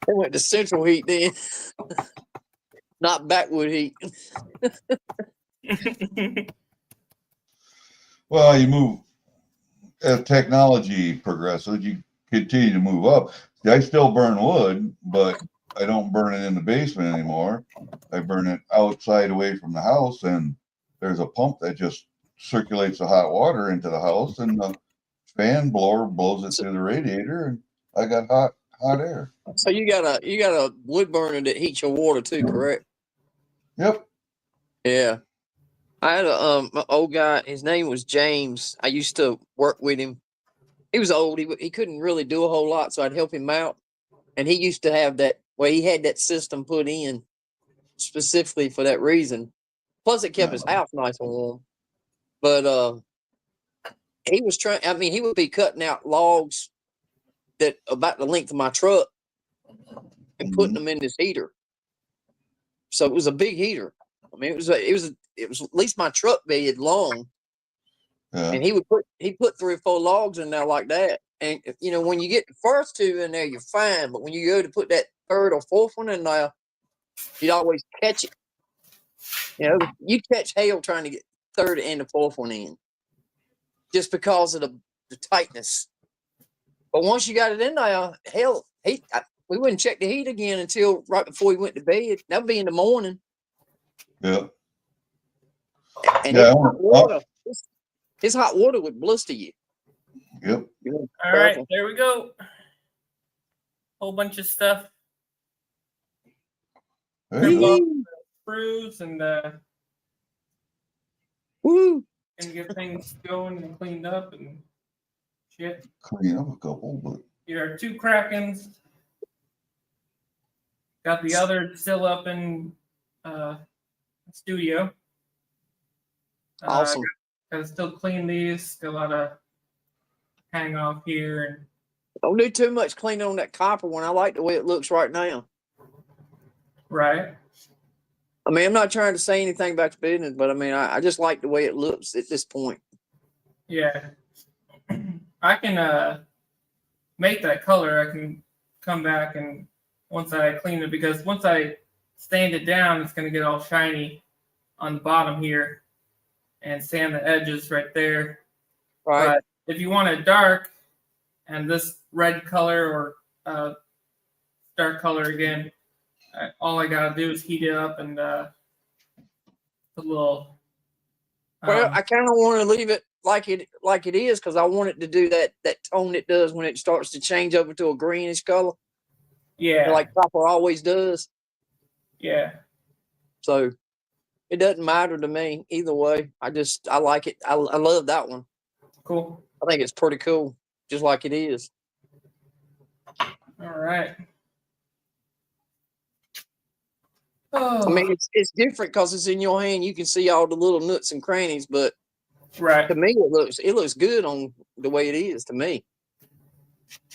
went to central heat then, not backwood heat. Well, you move as technology progresses, you continue to move up. I still burn wood, but I don't burn it in the basement anymore. I burn it outside away from the house, and there's a pump that just circulates the hot water into the house, and the fan blower blows it through the radiator, and I got hot air. So you got a wood burner that heats your water too, correct? Yep. Yeah. I had an old guy. His name was James. I used to work with him. He was old. He couldn't really do a whole lot, so I'd help him out. And he used to have that. Well, he had that system put in specifically for that reason. Plus, it kept his house nice and warm. But he was trying. I mean, he would be cutting out logs that about the length of my truck and putting them in this heater. So it was a big heater. I mean, it was at least my truck bed long. Yeah. And he put 3 or 4 logs in there like that. And when you get the first two in there, you're fine. But when you go to put that third or fourth one in there, you'd always catch it. You catch hail trying to get third and the fourth one in, just because of the tightness. But once you got it in there, hell, we wouldn't check the heat again until right before we went to bed. That'd be in the morning. Yeah. And Yeah. his hot water would blister you. Yep. All right, there we go. Whole bunch of stuff. Hey, Screws and Woo! and get things going and cleaned up and shit. clean up a couple, but Here are 2 Krakens. Got the other still up in studio. Awesome. Gotta still clean these. Still a lot of hang off here. And Don't do too much cleaning on that copper one. I like the way it looks right now. right. I mean, I'm not trying to say anything about the business, but I mean, I just like the way it looks at this point. Yeah. I can make that color. I can come back and once I clean it, because once I sand it down, it's going to get all shiny on the bottom here and sand the edges right there. Right. But if you want it dark and this red color or dark color again, all I got to do is heat it up and a little. Well, I kind of want to leave it like it is, because I want it to do that tone it does when it starts to change over to a greenish color. Yeah. Like copper always does. Yeah. So it doesn't matter to me either way. I like it. I love that one. Cool. I think it's pretty cool, just like it is. All right. Oh. I mean, it's different because it's in your hand. You can see all the little nooks and crannies, but right. to me, it looks good on the way it is to me.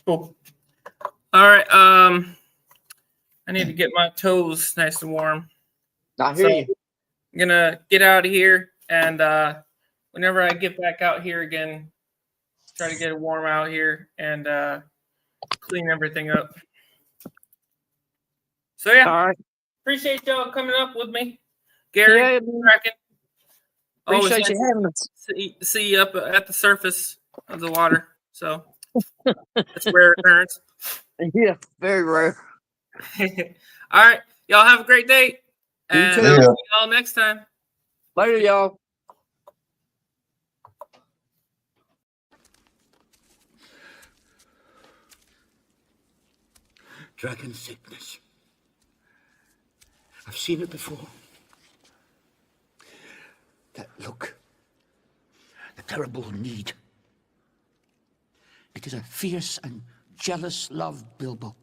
Cool. All right. I need to get my toes nice and warm. I hear you. I'm gonna get out of here, and whenever I get back out here again, try to get it warm out here and clean everything up. So yeah, All right. appreciate y'all coming up with me, Gary. Yeah, Kraken. Always appreciate nice you having us. to see you up at the surface of the water. So it's a rare occurrence. Yeah, very rare. All right, y'all have a great day, and too. I'll see y'all next time. Later, y'all. Dragon sickness. I've seen it before. That look. The terrible need. It is a fierce and jealous love, Bilbo.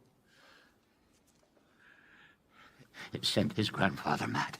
It sent his grandfather mad.